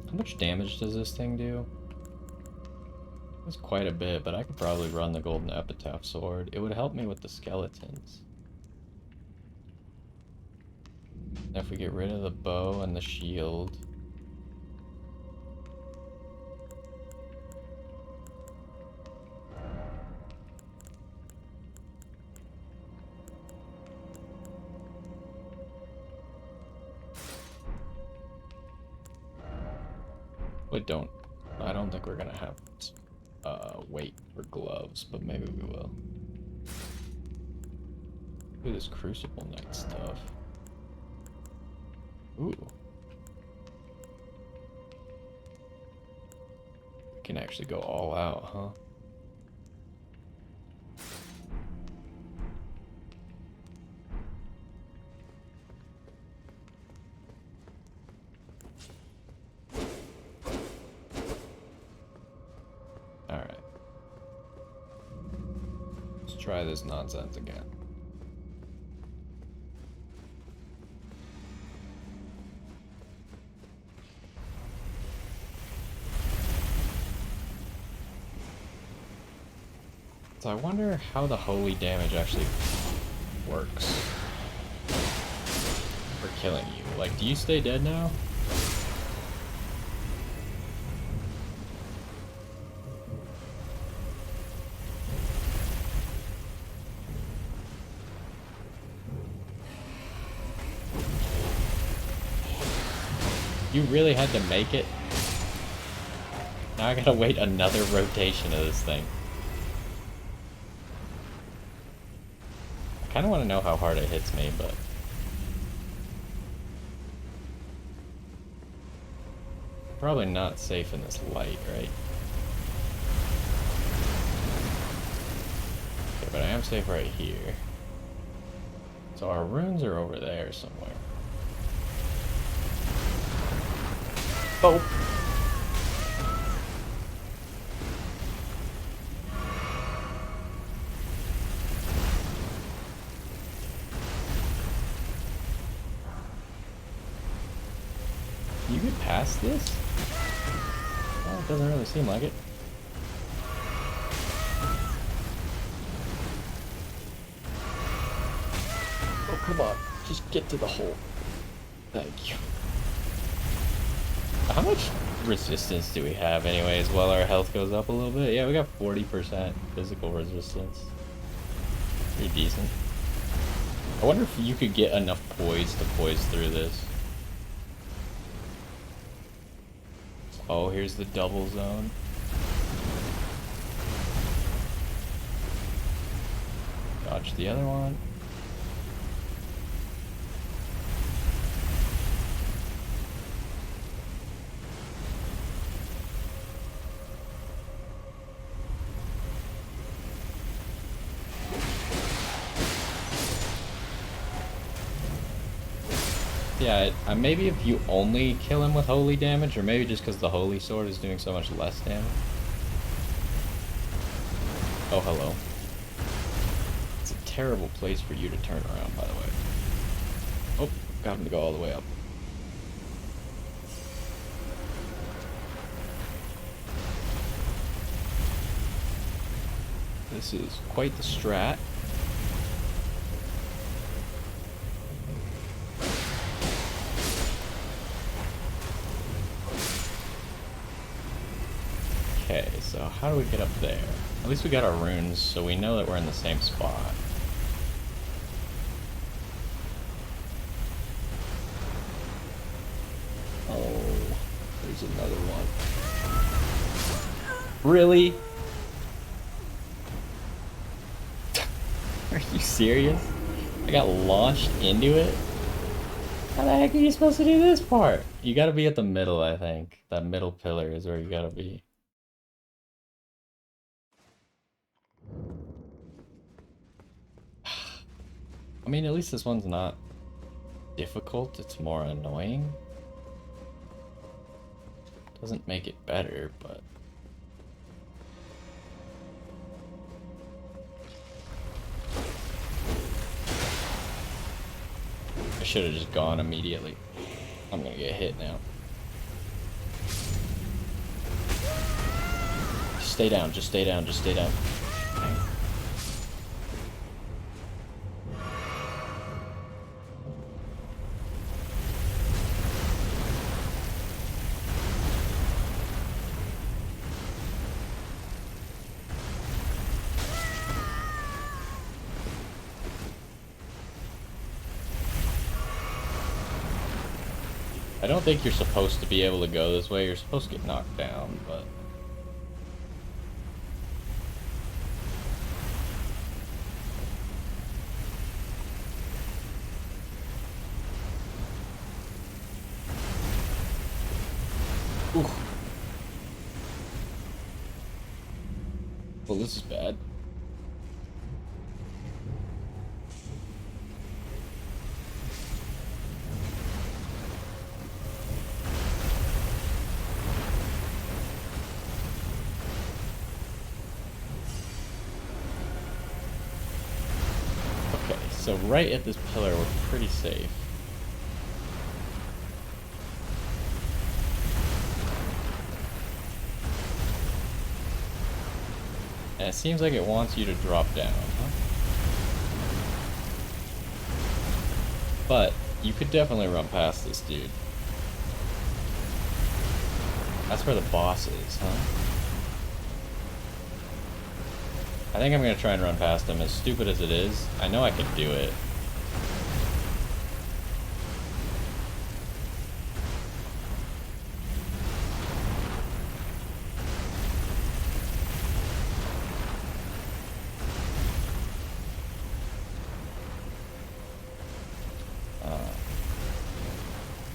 How much damage does this thing do? It's quite a bit, but I could probably run the golden epitaph sword. It would help me with the skeletons. If we get rid of the bow and the shield. I don't think we're gonna have weight for gloves, but maybe we will. Look at this Crucible Knight stuff. Ooh. We can actually go all out, huh? Alright. Let's try this nonsense again. So I wonder how the holy damage actually works for killing you. Like, do you stay dead now? You really had to make it? Now I gotta wait another rotation of this thing. I kinda wanna know how hard it hits me, but... probably not safe in this light, right? Okay, but I am safe right here. So our runes are over there somewhere. Oh! You get past this? Well, it doesn't really seem like it. Oh, come on. Just get to the hole. Thank you. How much resistance do we have anyways while our health goes up a little bit? Yeah, we got 40% physical resistance. Pretty decent. I wonder if you could get enough poise to poise through this. Oh, here's the double zone. Dodge the other one. Yeah, maybe if you only kill him with holy damage, or maybe just because the holy sword is doing so much less damage. Oh, hello. It's a terrible place for you to turn around, by the way. Oh, got him to go all the way up. This is quite the strat. So how do we get up there? At least we got our runes, so we know that we're in the same spot. Oh, there's another one. Really? Are you serious? I got launched into it? How the heck are you supposed to do this part? You gotta be at the middle, I think. That middle pillar is where you gotta be. I mean, at least this one's not difficult, it's more annoying. Doesn't make it better, but... I should have just gone immediately. I'm gonna get hit now. Just stay down, just stay down, just stay down. I don't think you're supposed to be able to go this way. You're supposed to get knocked down, but... Oof. Well, this is bad. So right at this pillar, we're pretty safe. And it seems like it wants you to drop down, huh? But you could definitely run past this dude. That's where the boss is, huh? I think I'm gonna try and run past him, as stupid as it is. I know I can do it.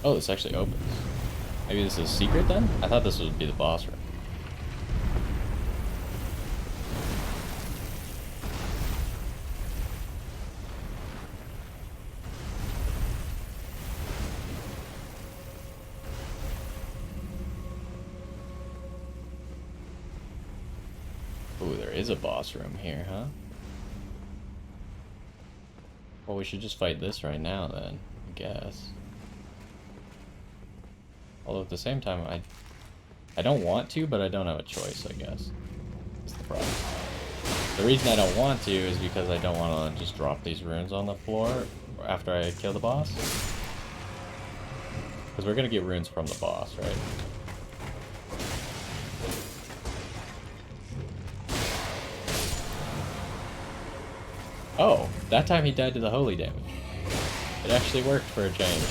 Oh, this actually opens. Maybe this is secret then? I thought this would be the boss room. Ooh, there is a boss room here, huh? Well, we should just fight this right now then, I guess. Although at the same time, I don't want to, but I don't have a choice, I guess. That's the problem. The reason I don't want to is because I don't want to just drop these runes on the floor after I kill the boss. Because we're going to get runes from the boss, right? Oh, that time he died to the holy damage. It actually worked for a change.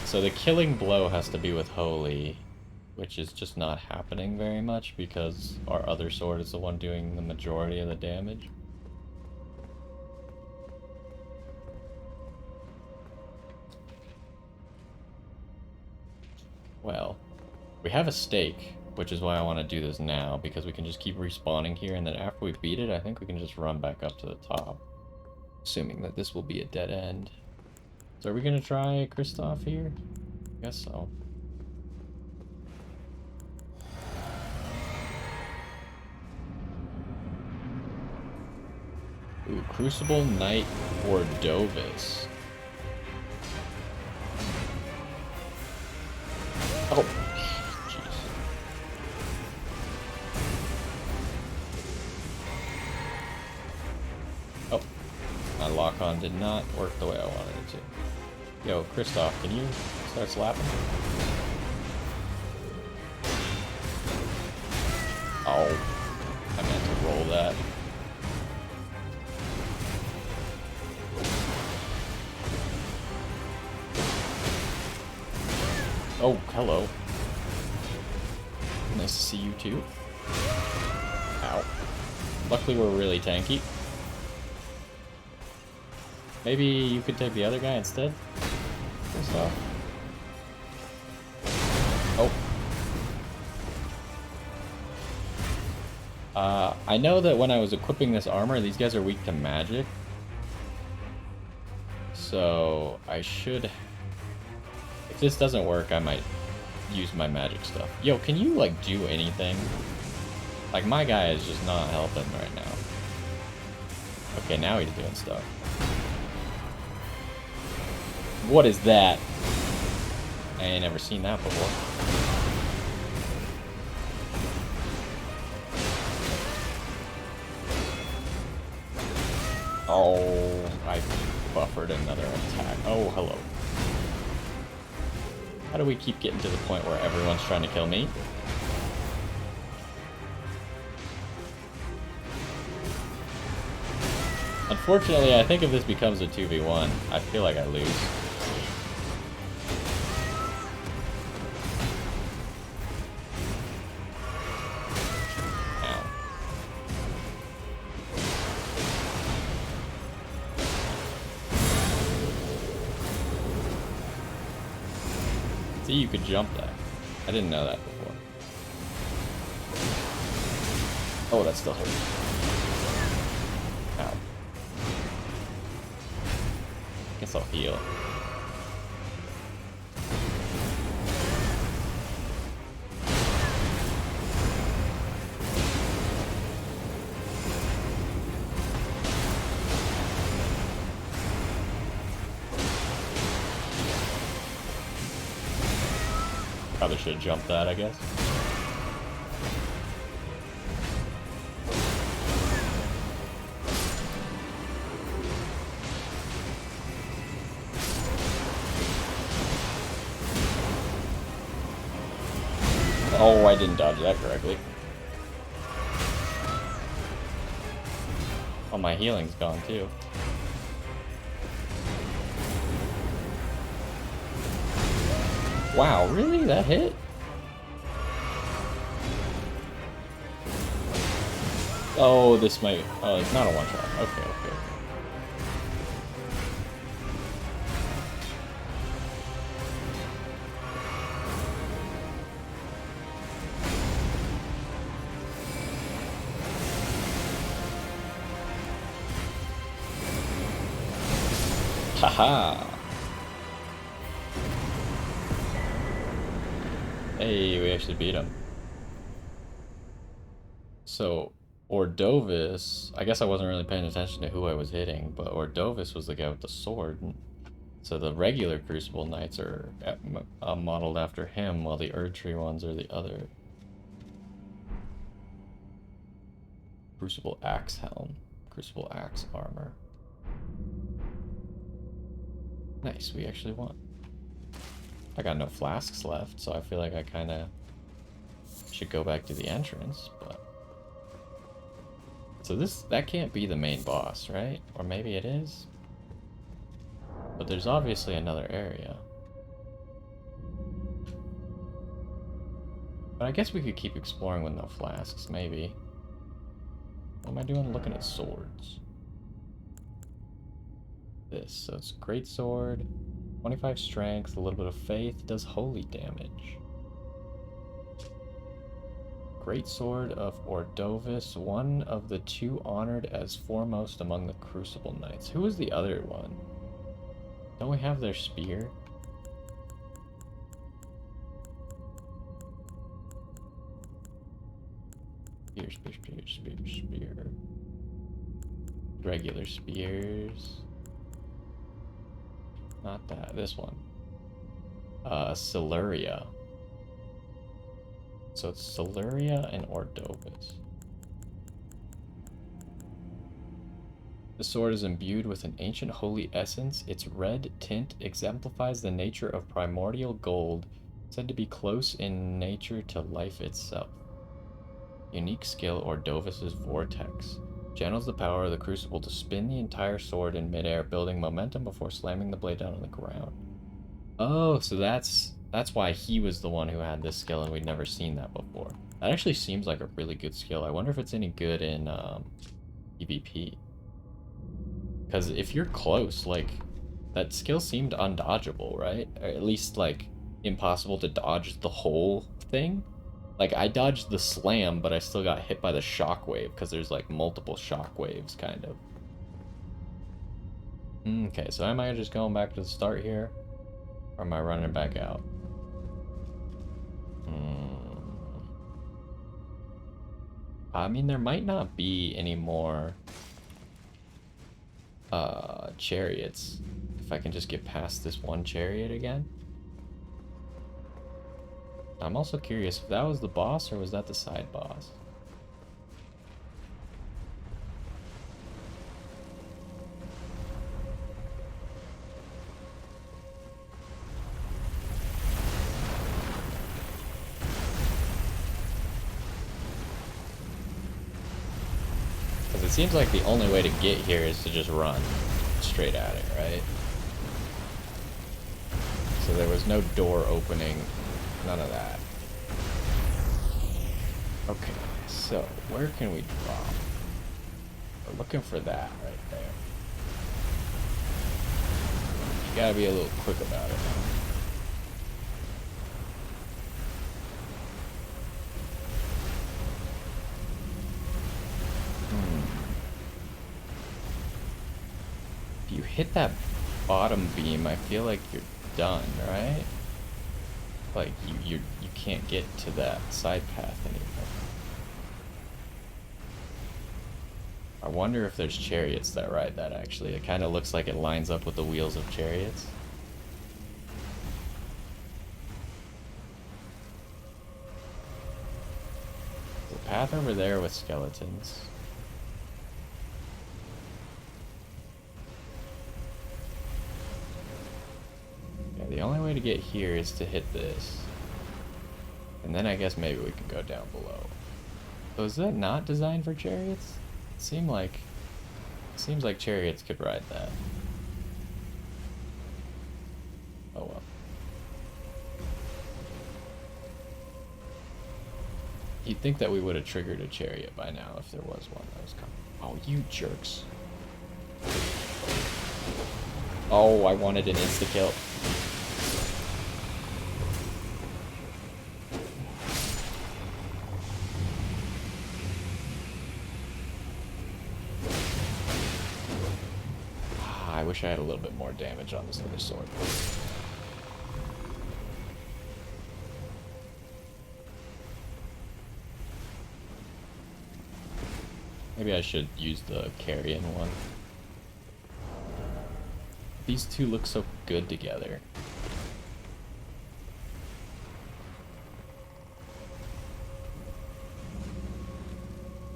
So the killing blow has to be with holy, which is just not happening very much because our other sword is the one doing the majority of the damage. Well, we have a stake, which is why I want to do this now, because we can just keep respawning here, and then after we beat it, I think we can just run back up to the top. Assuming that this will be a dead end. So are we going to try Kristoff here? I guess so. Ooh, Crucible Knight Ordovis. Oh, jeez. Oh, my lock-on did not work the way I wanted it to. Yo, Kristoff, can you start slapping? Oh, I meant to roll that. Oh, hello. Nice to see you too. Ow. Luckily we're really tanky. Maybe you could take the other guy instead? First off. Oh. I know that when I was equipping this armor, these guys are weak to magic. So, I should... If this doesn't work, I might use my magic stuff. Yo, can you, like, do anything? Like, my guy is just not helping right now. Okay, now he's doing stuff. What is that? I ain't never seen that before. Oh, I buffered another attack. Oh, hello. How do we keep getting to the point where everyone's trying to kill me? Unfortunately, I think if this becomes a 2v1, I feel like I lose. Ow. See, you could jump that. I didn't know that before. Oh, that still hurts. Ow. Guess I'll heal. Probably should have jumped that, I guess. Oh, I didn't dodge that correctly. Oh, my healing's gone too. Wow, really? That hit? Oh, this might... Oh, it's not a one-shot. Okay, okay. Haha! Hey, we actually beat him. So, Ordovis... I guess I wasn't really paying attention to who I was hitting, but Ordovis was the guy with the sword. So the regular Crucible Knights are modeled after him, while the Erdtree ones are the other. Crucible Axe Helm. Crucible Axe Armor. Nice, we actually won. I got no flasks left, so I feel like I kind of should go back to the entrance, but... So that can't be the main boss, right? Or maybe it is? But there's obviously another area. But I guess we could keep exploring with no flasks, maybe. What am I doing looking at swords? This, so it's great sword, 25 strength, a little bit of faith, does holy damage. Great sword of Ordovis, one of the two honored as foremost among the Crucible Knights. Who was the other one? Don't we have their spear? Spear. Regular spears. Not that, this one. Siluria. So it's Siluria and Ordovis. The sword is imbued with an ancient holy essence. Its red tint exemplifies the nature of primordial gold, said to be close in nature to life itself. Unique skill Ordovis's Vortex. Channels the power of the crucible to spin the entire sword in midair, building momentum before slamming the blade down on the ground. Oh, so that's why he was the one who had this skill and we'd never seen that before. That actually seems like a really good skill. I wonder if it's any good in PvP. Because if you're close, like, that skill seemed undodgeable, right? Or at least, like, impossible to dodge the whole thing. Like, I dodged the slam, but I still got hit by the shockwave, because there's, like, multiple shockwaves, kind of. Okay, so am I just going back to the start here? Or am I running back out? I mean, there might not be any more chariots. If I can just get past this one chariot again. I'm also curious if that was the boss or was that the side boss? Because it seems like the only way to get here is to just run straight at it, right? So there was no door opening, none of that. Okay, so where can we drop? We're looking for that right there. You gotta be a little quick about it. If you hit that bottom beam, I feel like you're done, right? Like you can't get to that side path anymore. I wonder if there's chariots that ride that actually. It kind of looks like it lines up with the wheels of chariots. The path over there with skeletons. Yeah, the only way to get here is to hit this. And then I guess maybe we can go down below. So is that not designed for chariots? It seems like chariots could ride that. Oh well. You'd think that we would have triggered a chariot by now if there was one that was coming. Oh, you jerks. Oh, I wanted an insta-kill. I wish I had a little bit more damage on this other sword. Maybe I should use the carrion one. These two look so good together.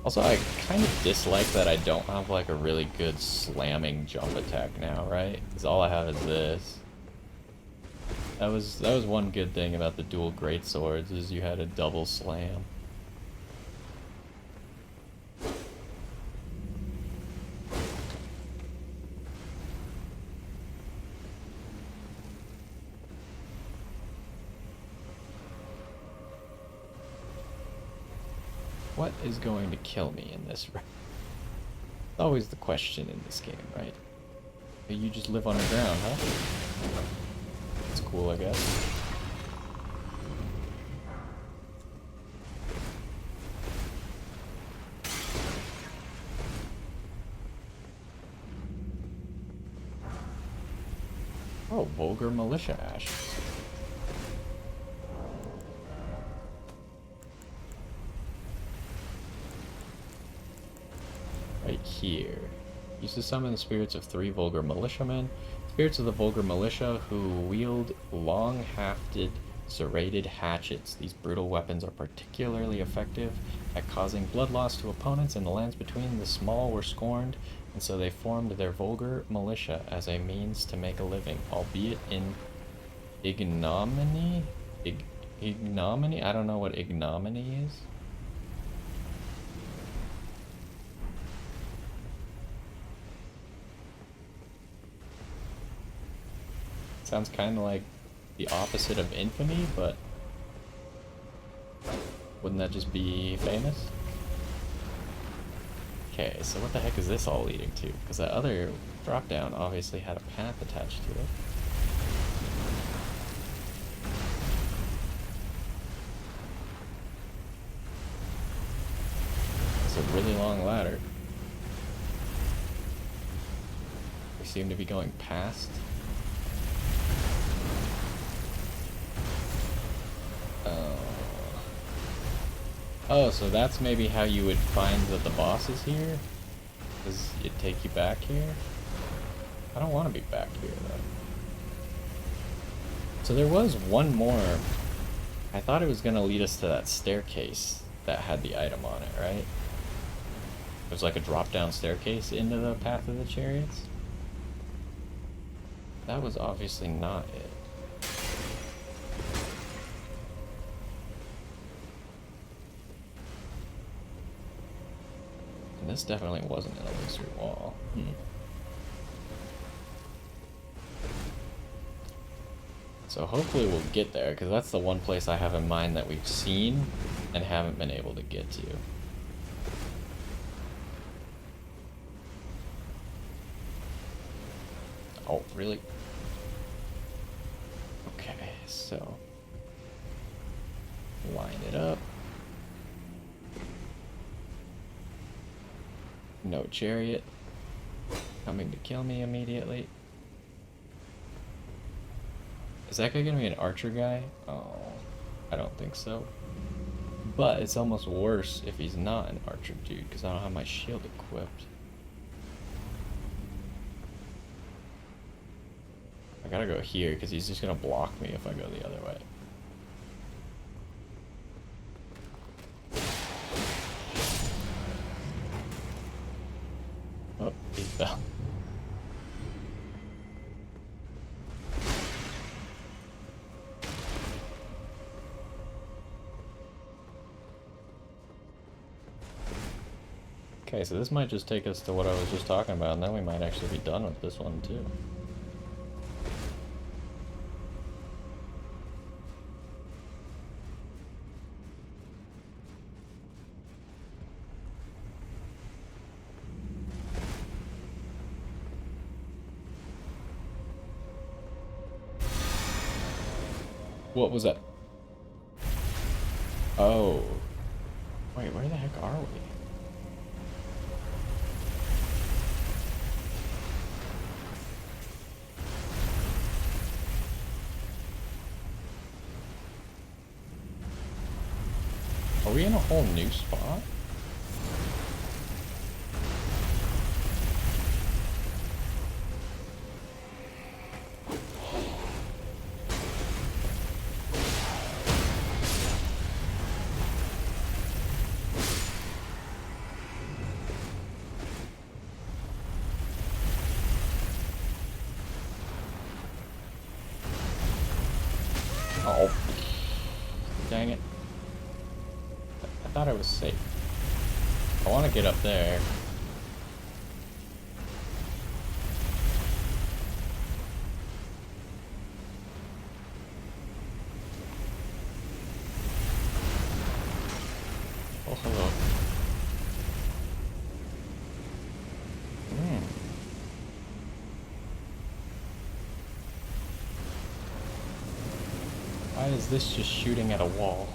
Also, I kind of dislike that I don't have like a really good slamming jump attack now, right? Because all I have is this. That was one good thing about the dual greatswords is you had a double slam. What is going to kill me in this round? It's always the question in this game, right? You just live underground, huh? That's cool, I guess. Oh, vulgar militia ash. Right here. Used to summon the spirits of 3 vulgar militiamen. Spirits of the vulgar militia who wield long-hafted, serrated hatchets. These brutal weapons are particularly effective at causing blood loss to opponents in the lands between. The small were scorned, and so they formed their vulgar militia as a means to make a living, albeit in ignominy? Ignominy? I don't know what ignominy is. Sounds kind of like the opposite of infamy, but wouldn't that just be famous? Okay, so what the heck is this all leading to? Because that other drop-down obviously had a path attached to it. It's a really long ladder. We seem to be going past. Oh, so that's maybe how you would find that the boss is here? Does it take you back here? I don't want to be back here, though. So there was one more. I thought it was going to lead us to that staircase that had the item on it, right? There's like a drop-down staircase into the path of the chariots. That was obviously not it. And this definitely wasn't an illusory wall. So hopefully we'll get there, because that's the one place I have in mind that we've seen and haven't been able to get to. Oh, really? Okay, so line it up. No chariot coming to kill me immediately. Is that guy gonna be an archer guy? Oh, I don't think so. But it's almost worse if he's not an archer dude, because I don't have my shield equipped. I gotta go here, because he's just gonna block me if I go the other way. Oh, he fell. Okay, so this might just take us to what I was just talking about, and then we might actually be done with this one too. What was that? Oh. Wait, where the heck are we? Are we in a whole new spot? Oh. Dang it. I thought I was safe. I want to get up there. Oh, hello. Why is this just shooting at a wall?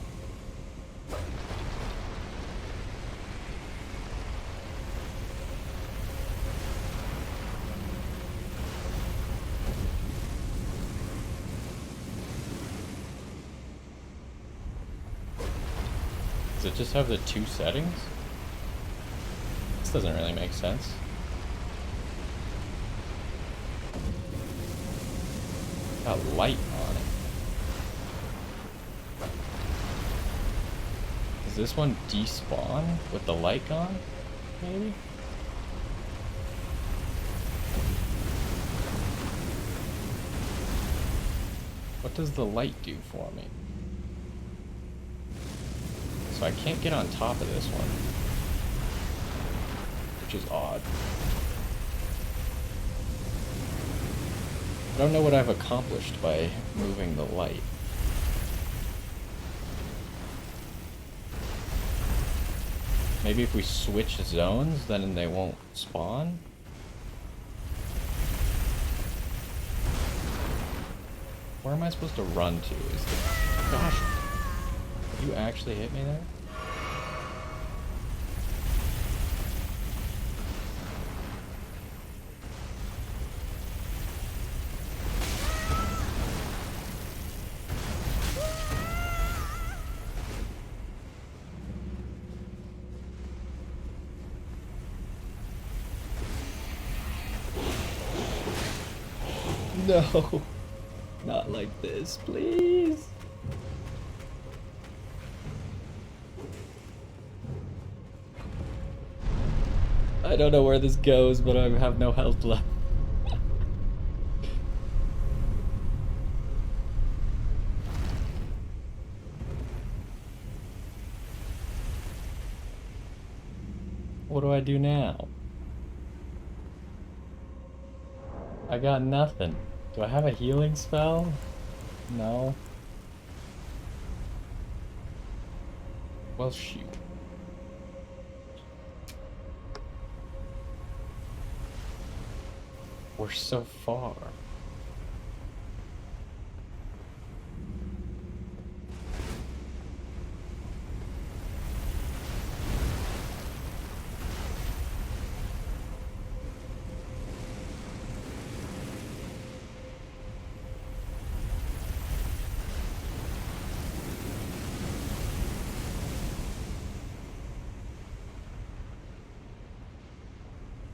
Does it just have the two settings? This doesn't really make sense. Got light on it. Does this one despawn with the light gone? Maybe? What does the light do for me? So I can't get on top of this one, which is odd. I don't know what I've accomplished by moving the light. Maybe if we switch zones, then they won't spawn? Where am I supposed to run to? Is the... Gosh! Did you actually hit me there? No! Not like this, please! I don't know where this goes, but I have no health left. What do I do now? I got nothing. Do I have a healing spell? No. Well, shoot. We're so far.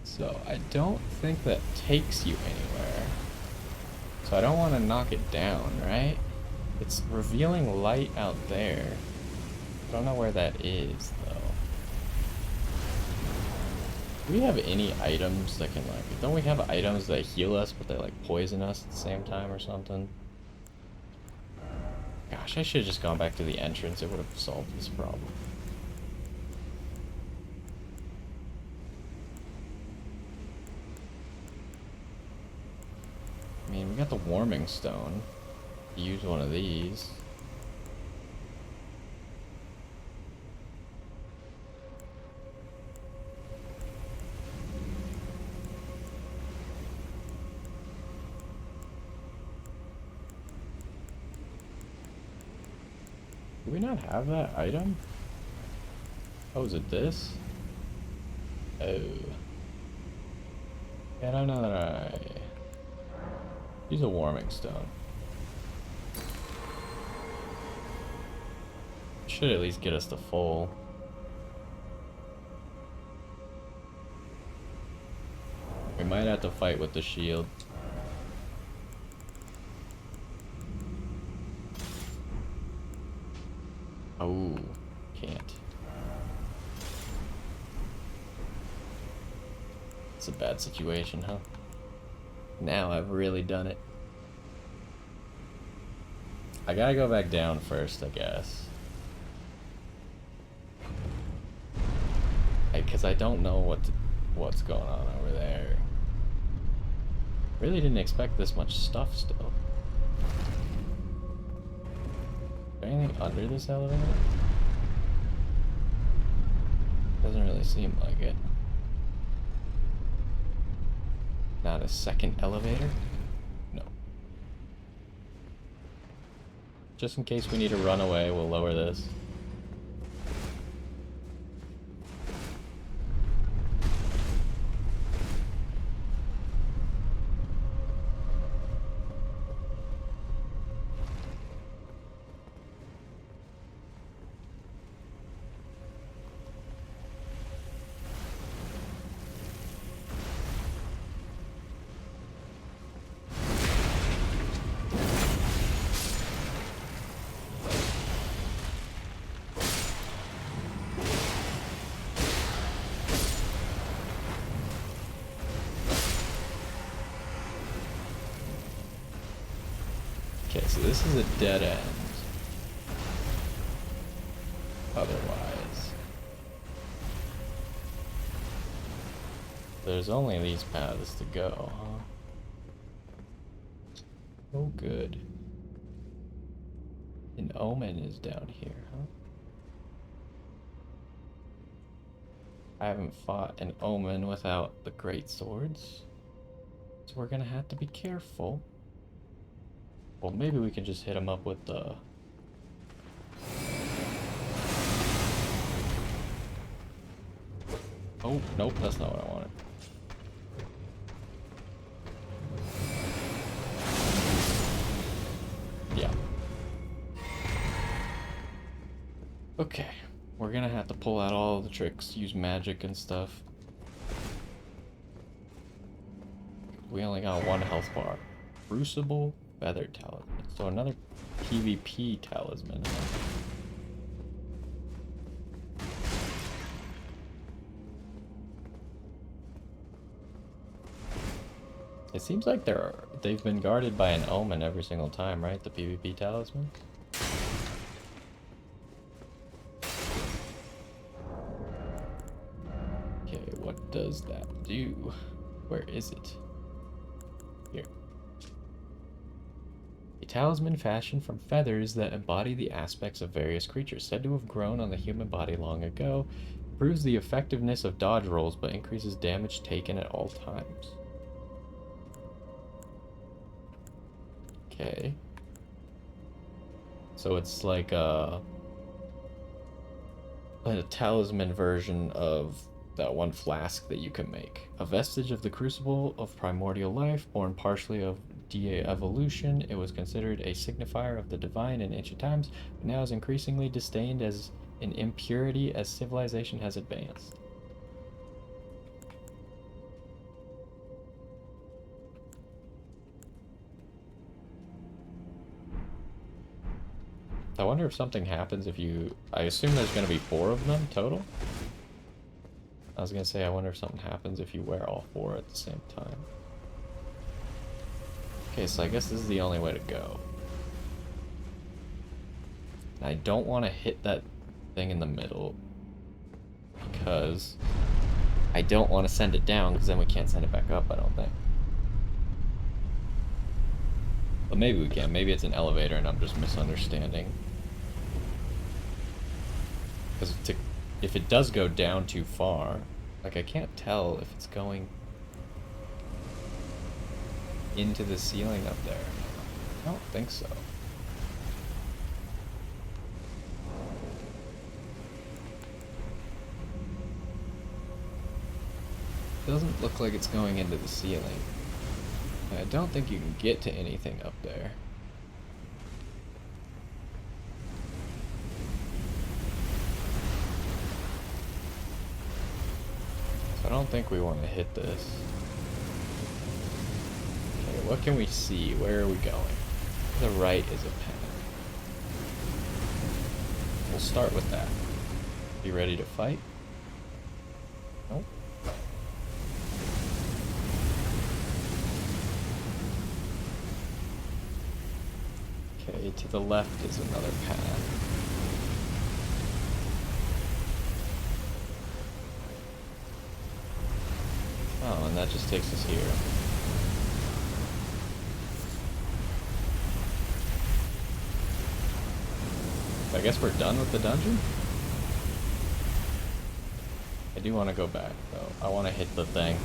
So I don't think that takes you anywhere. So I don't want to knock it down, right? It's revealing light out there. I don't know where that is, though. Do we have any items that can, like... Don't we have items that heal us, but they, like, poison us at the same time or something? Gosh, I should have just gone back to the entrance. It would have solved this problem. I mean, we got the warming stone. Use one of these. Do we not have that item? Oh, is it this? Oh. I don't know that I... Use a warming stone. Should at least get us to full. We might have to fight with the shield. Oh, can't. It's a bad situation, huh? Now I've really done it. I gotta go back down first, I guess. Because I don't know what's going on over there. Really didn't expect this much stuff still. Is there anything under this elevator? Doesn't really seem like it. Not a second elevator? No. Just in case we need to run away, we'll lower this. Okay, so this is a dead end. Otherwise. There's only these paths to go, huh? Oh, good. An omen is down here, huh? I haven't fought an omen without the great swords. So we're gonna have to be careful. Well, maybe we can just hit him up with the... Oh, nope, that's not what I wanted. Yeah. Okay, we're gonna have to pull out all the tricks, use magic and stuff. We only got one health bar. Crucible, feather talisman. So another PvP talisman. It seems like they've been guarded by an omen every single time, right? The PvP talisman. Okay, what does that do? Where is it? Here. A talisman fashioned from feathers that embody the aspects of various creatures, said to have grown on the human body long ago, improves the effectiveness of dodge rolls but increases damage taken at all times. Okay. So it's like a talisman version of that one flask that you can make. A vestige of the crucible of primordial life, born partially of de-evolution, it was considered a signifier of the divine in ancient times, but now is increasingly disdained as an impurity as civilization has advanced. I wonder if something happens if you... I assume there's going to be 4 of them total? I was going to say, I wonder if something happens if you wear all 4 at the same time. Okay, so I guess this is the only way to go. I don't want to hit that thing in the middle, because I don't want to send it down, because then we can't send it back up, I don't think. But maybe we can. Maybe it's an elevator and I'm just misunderstanding. Because if it does go down too far, like I can't tell if it's going into the ceiling up there. I don't think so. It doesn't look like it's going into the ceiling. I don't think you can get to anything up there. So I don't think we want to hit this. Okay, what can we see? Where are we going? To the right is a pen. We'll start with that. Be ready to fight? Nope. Okay, to the left is another path. Oh, and that just takes us here. I guess we're done with the dungeon? I do want to go back, though. I want to hit the thing.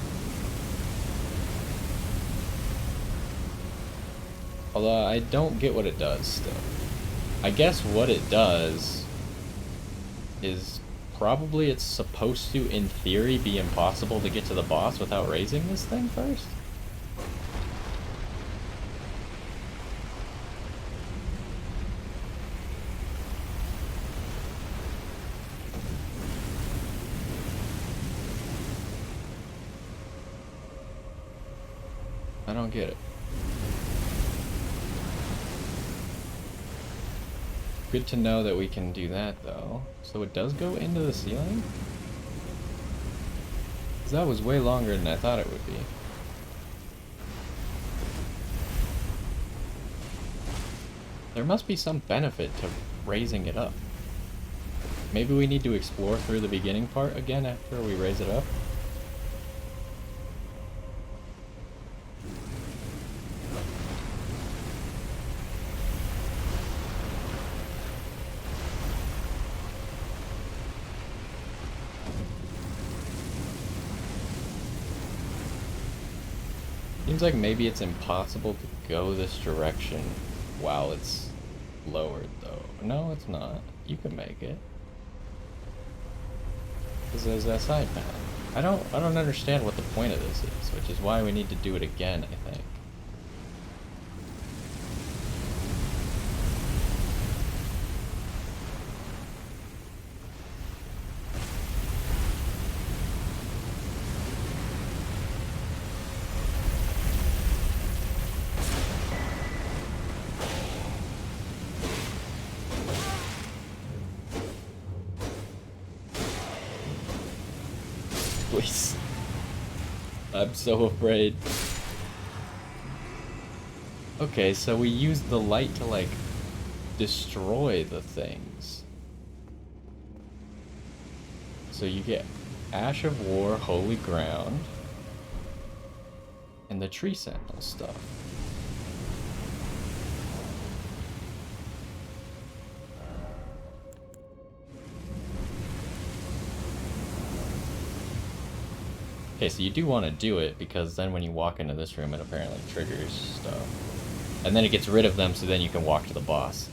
Although I don't get what it does still. I guess what it does is probably it's supposed to, in theory, be impossible to get to the boss without raising this thing first. I don't get it. Good to know that we can do that, though. So it does go into the ceiling? 'Cause that was way longer than I thought it would be. There must be some benefit to raising it up. Maybe we need to explore through the beginning part again after we raise it up. Seems like maybe it's impossible to go this direction while it's lowered, though. No, it's not. You can make it. Because there's that side path. I don't understand what the point of this is, which is why we need to do it again, I think. Please. I'm so afraid. Okay, so we use the light to, like, destroy the things. So you get Ash of War, Holy Ground, and the Tree Sentinel stuff. Okay, so you do want to do it, because then when you walk into this room, it apparently triggers stuff. And then it gets rid of them, so then you can walk to the boss.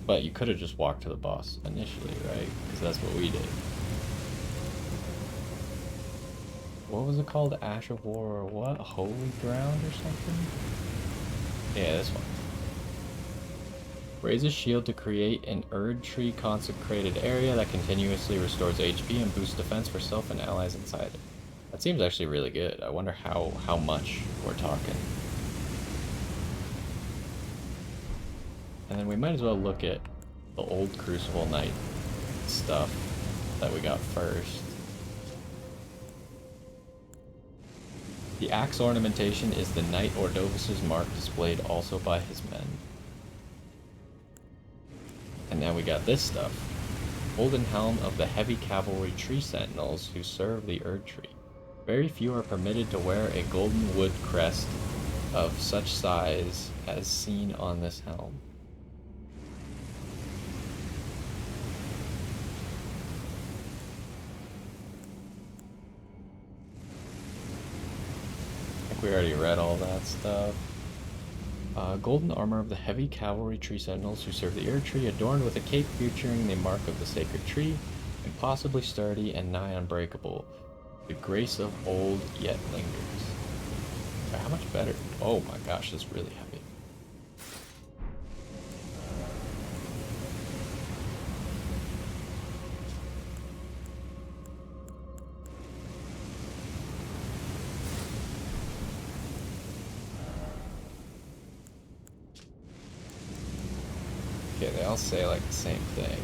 But you could have just walked to the boss initially, right? Because that's what we did. What was it called? Ash of War or what? Holy Ground or something? Yeah, this one. Raise a shield to create an Erd Tree consecrated area that continuously restores HP and boosts defense for self and allies inside it. That seems actually really good. I wonder how much we're talking. And then we might as well look at the old Crucible Knight stuff that we got first. The axe ornamentation is the Knight Ordovus' mark displayed also by his men. And now we got this stuff. Golden Helm of the Heavy Cavalry Tree Sentinels who serve the Erd Tree. Very few are permitted to wear a golden wood crest of such size as seen on this helm. I think we already read all that stuff. Golden armor of the Heavy Cavalry Tree Sentinels who serve the Erd Tree, adorned with a cape featuring the mark of the sacred tree, impossibly sturdy and nigh unbreakable. The grace of old yet lingers. How much better? Oh my gosh, this is really heavy. Okay, they all say like the same thing.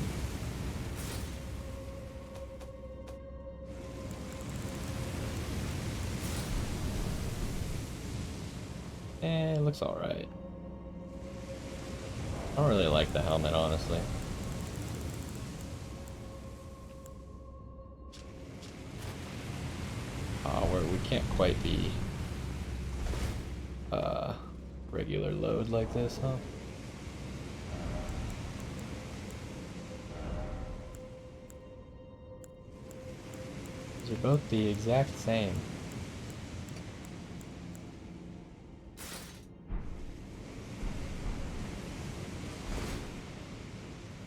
It looks alright. I don't really like the helmet, honestly. We can't quite be regular load like this, huh? These are both the exact same.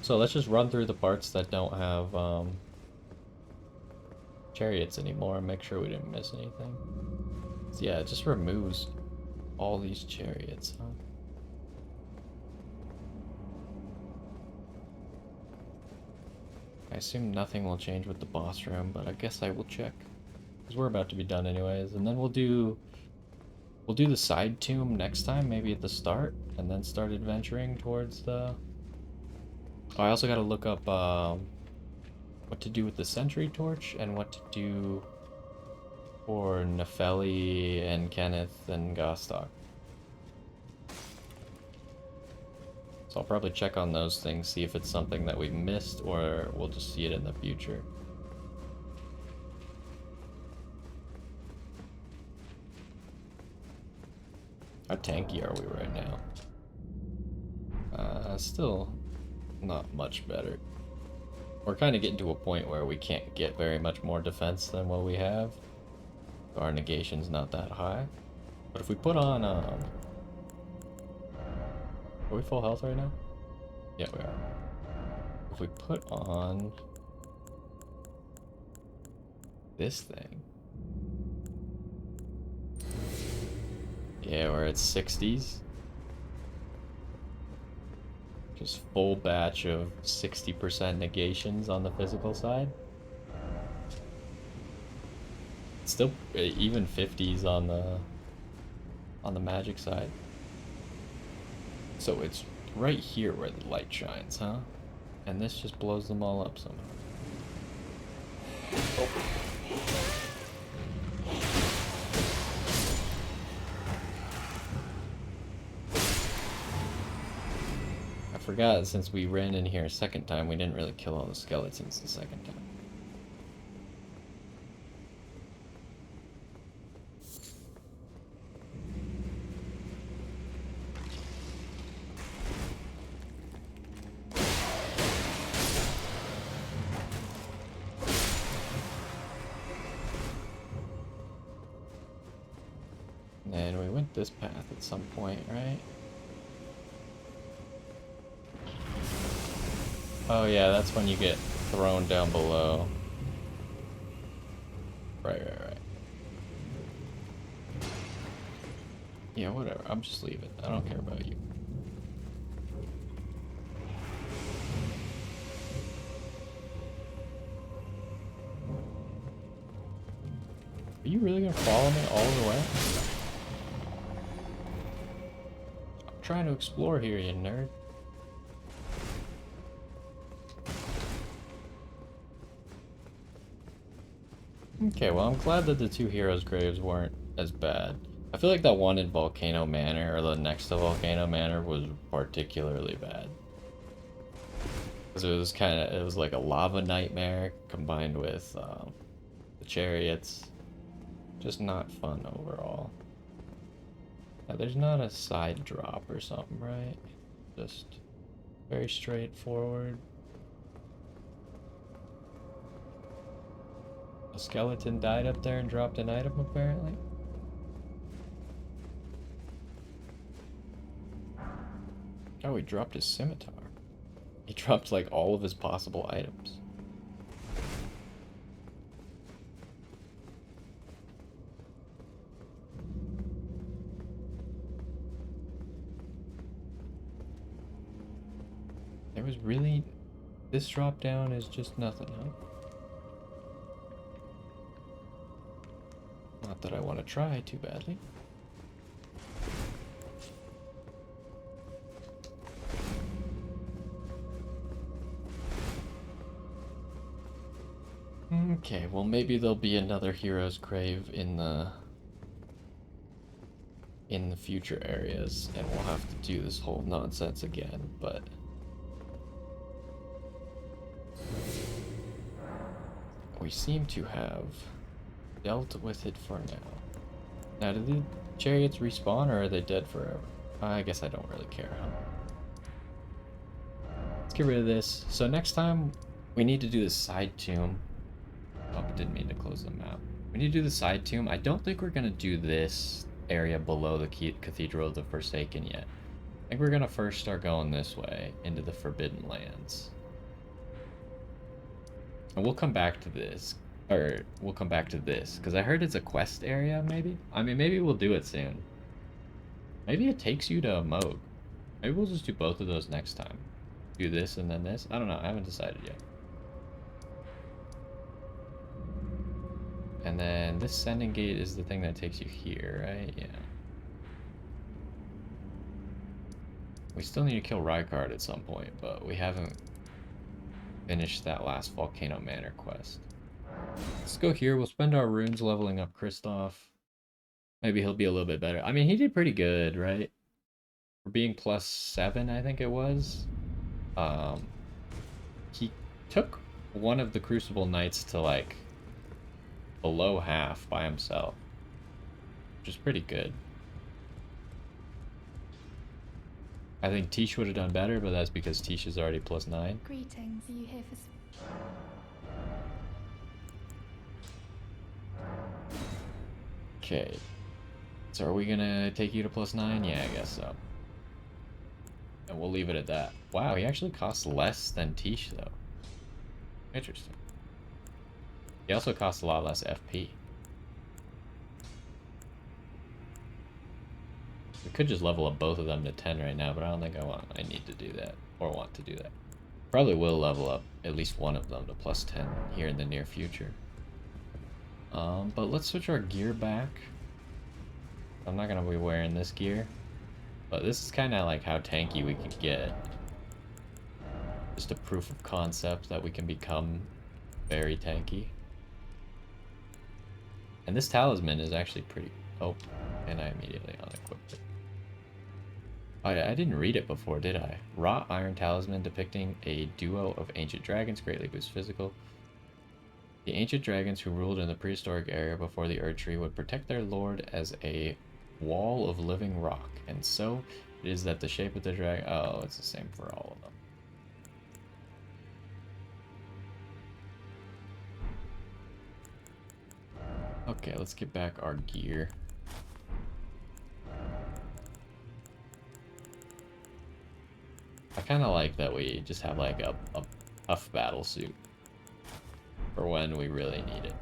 So let's just run through the parts that don't have chariots anymore and make sure we didn't miss anything. So yeah, it just removes all these chariots, huh? I assume nothing will change with the boss room, but I guess I will check. Because we're about to be done anyways, and then we'll do the side tomb next time, maybe at the start, and then start adventuring towards the... Oh, I also gotta look up what to do with the sentry torch and what to do for Nefeli and Kenneth and Gostock. So I'll probably check on those things, see if it's something that we missed or we'll just see it in the future. How tanky are we right now? Still not much better. We're kind of getting to a point where we can't get very much more defense than what we have. Our negation's not that high. But if we put on, are we full health right now? Yeah, we are. If we put on this thing. Yeah, we're at 60s. Just full batch of 60% negations on the physical side. Still even 50s on the magic side. So it's right here where the light shines, huh? And this just blows them all up somehow. Oh. I forgot, since we ran in here a second time, we didn't really kill all the skeletons the second time. And we went this path at some point, right? Oh yeah, that's when you get thrown down below. Right. Yeah, whatever. I'm just leaving. I don't care about you. Are you really gonna follow me all the way? I'm trying to explore here, you nerd. Okay, well, I'm glad that the two heroes' graves weren't as bad. I feel like that one in Volcano Manor, or the next to Volcano Manor, was particularly bad. Because it was like a lava nightmare combined with the chariots. Just not fun overall. Now, there's not a side drop or something, right? Just very straightforward. A skeleton died up there and dropped an item, apparently. Oh, he dropped his scimitar. He dropped, like, all of his possible items. There was really... This drop down is just nothing, huh? Not that I want to try too badly. Okay, well maybe there'll be another hero's grave in the future areas, and we'll have to do this whole nonsense again, but we seem to have dealt with it for now. Now, do the chariots respawn, or are they dead forever? I guess I don't really care, huh? Let's get rid of this. So next time, we need to do the side tomb. Oh, I didn't mean to close the map. We need to do the side tomb. I don't think we're going to do this area below the Cathedral of the Forsaken yet. I think we're going to first start going this way, into the Forbidden Lands. And we'll come back to this. Or, we'll come back to this. Because I heard it's a quest area, maybe? I mean, maybe we'll do it soon. Maybe it takes you to a Moog. Maybe we'll just do both of those next time. Do this and then this. I don't know. I haven't decided yet. And then this sending gate is the thing that takes you here, right? Yeah. We still need to kill Rykard at some point, but we haven't finished that last Volcano Manor quest. Let's go here. We'll spend our runes leveling up Kristoff. Maybe he'll be a little bit better. I mean, he did pretty good, right? For being +7, I think it was. He took one of the Crucible Knights to, like, below half by himself, which is pretty good. I think Tish would have done better, but that's because Tish is already +9. Greetings. Are you here for... Okay. So are we gonna take you to +9? Yeah, I guess so. And we'll leave it at that. Wow, he actually costs less than Tish, though. Interesting. He also costs a lot less FP. We could just level up both of them to 10 right now, but I don't think I need to do that, or want to do that. Probably will level up at least one of them to +10 here in the near future. But let's switch our gear back. I'm not gonna be wearing this gear, but this is kind of like how tanky we can get. Just a proof of concept that we can become very tanky. And this talisman is actually pretty... Oh, and I immediately unequipped it. I didn't read it before, did I? Wrought iron talisman depicting a duo of ancient dragons greatly boosts physical. The ancient dragons who ruled in the prehistoric area before the Erd Tree would protect their lord as a wall of living rock. And so it is that the shape of the dragon... Oh, it's the same for all of them. Okay, let's get back our gear. I kind of like that we just have like a tough battle suit for when we really need it.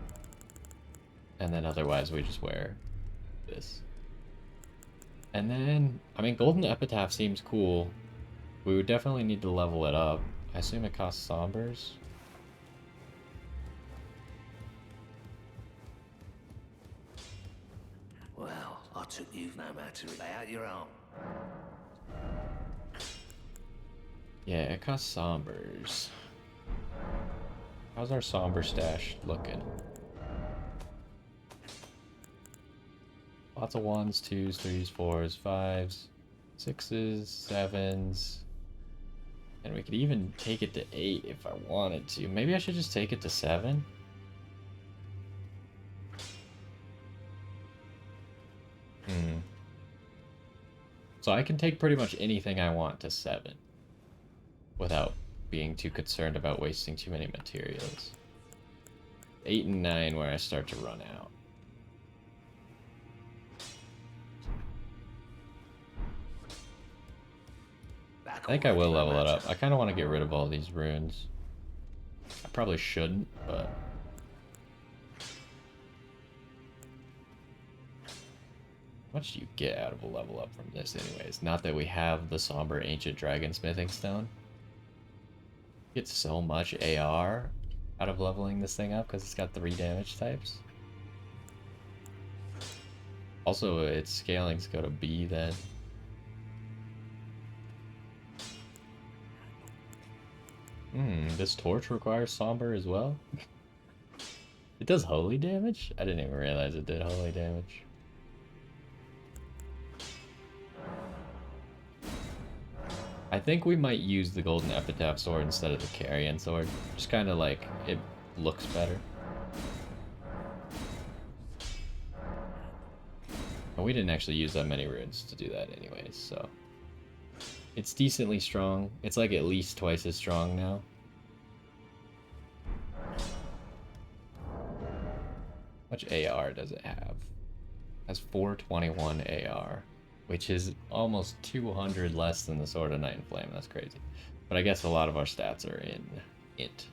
And then otherwise we just wear this. And then, I mean, Golden Epitaph seems cool. We would definitely need to level it up. I assume it costs Sombers. Well, I took you no matter lay out your own. Yeah, it costs Sombers. How's our Somber stash looking? Lots of 1s, 2s, 3s, 4s, 5s, 6s, 7s. And we could even take it to 8 if I wanted to. Maybe I should just take it to 7? So I can take pretty much anything I want to 7 without being too concerned about wasting too many materials. 8 and 9 where I start to run out. I think I will level it up. I kind of want to get rid of all these runes. I probably shouldn't, but... How much do you get out of a level up from this anyways? Not that we have the Somber Ancient Dragon Smithing Stone. You get so much AR out of leveling this thing up because it's got 3 damage types. Also, its scalings go to B then. This torch requires Somber as well? It does holy damage? I didn't even realize it did holy damage. I think we might use the Golden Epitaph sword instead of the Carrion sword. Just kind of like, it looks better. And we didn't actually use that many runes to do that anyways, so... It's decently strong. It's like at least twice as strong now. How much AR does it have? It has 421 AR, which is almost 200 less than the Sword of Night and Flame. That's crazy. But I guess a lot of our stats are in int.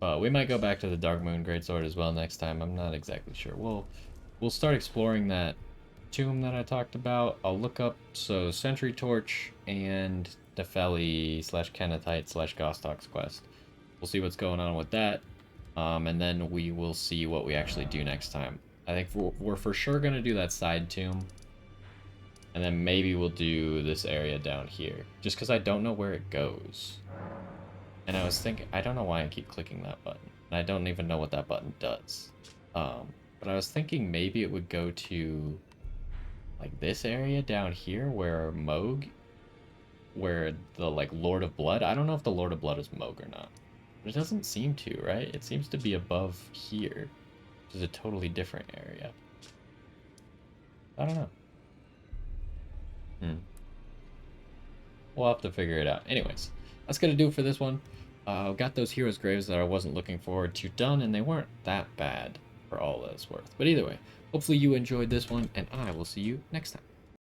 But we might go back to the Dark Moon Greatsword as well next time. I'm not exactly sure. We'll start exploring that tomb that I talked about. I'll look up Sentry Torch and Nepheli / Kenethite / Gostock's quest. We'll see what's going on with that. And then we will see what we actually do next time. I think we're for sure going to do that side tomb. And then maybe we'll do this area down here. Just because I don't know where it goes. And I was thinking, I don't know why I keep clicking that button. And I don't even know what that button does. But I was thinking maybe it would go to like this area down here where where the like Lord of Blood. I don't know if the Lord of Blood is Moog or not. But it doesn't seem to, right? It seems to be above here, which is a totally different area. I don't know. We'll have to figure it out. Anyways, that's gonna do it for this one. Got those heroes' graves that I wasn't looking forward to done, and they weren't that bad for all that it's worth. But either way, hopefully you enjoyed this one, and I will see you next time.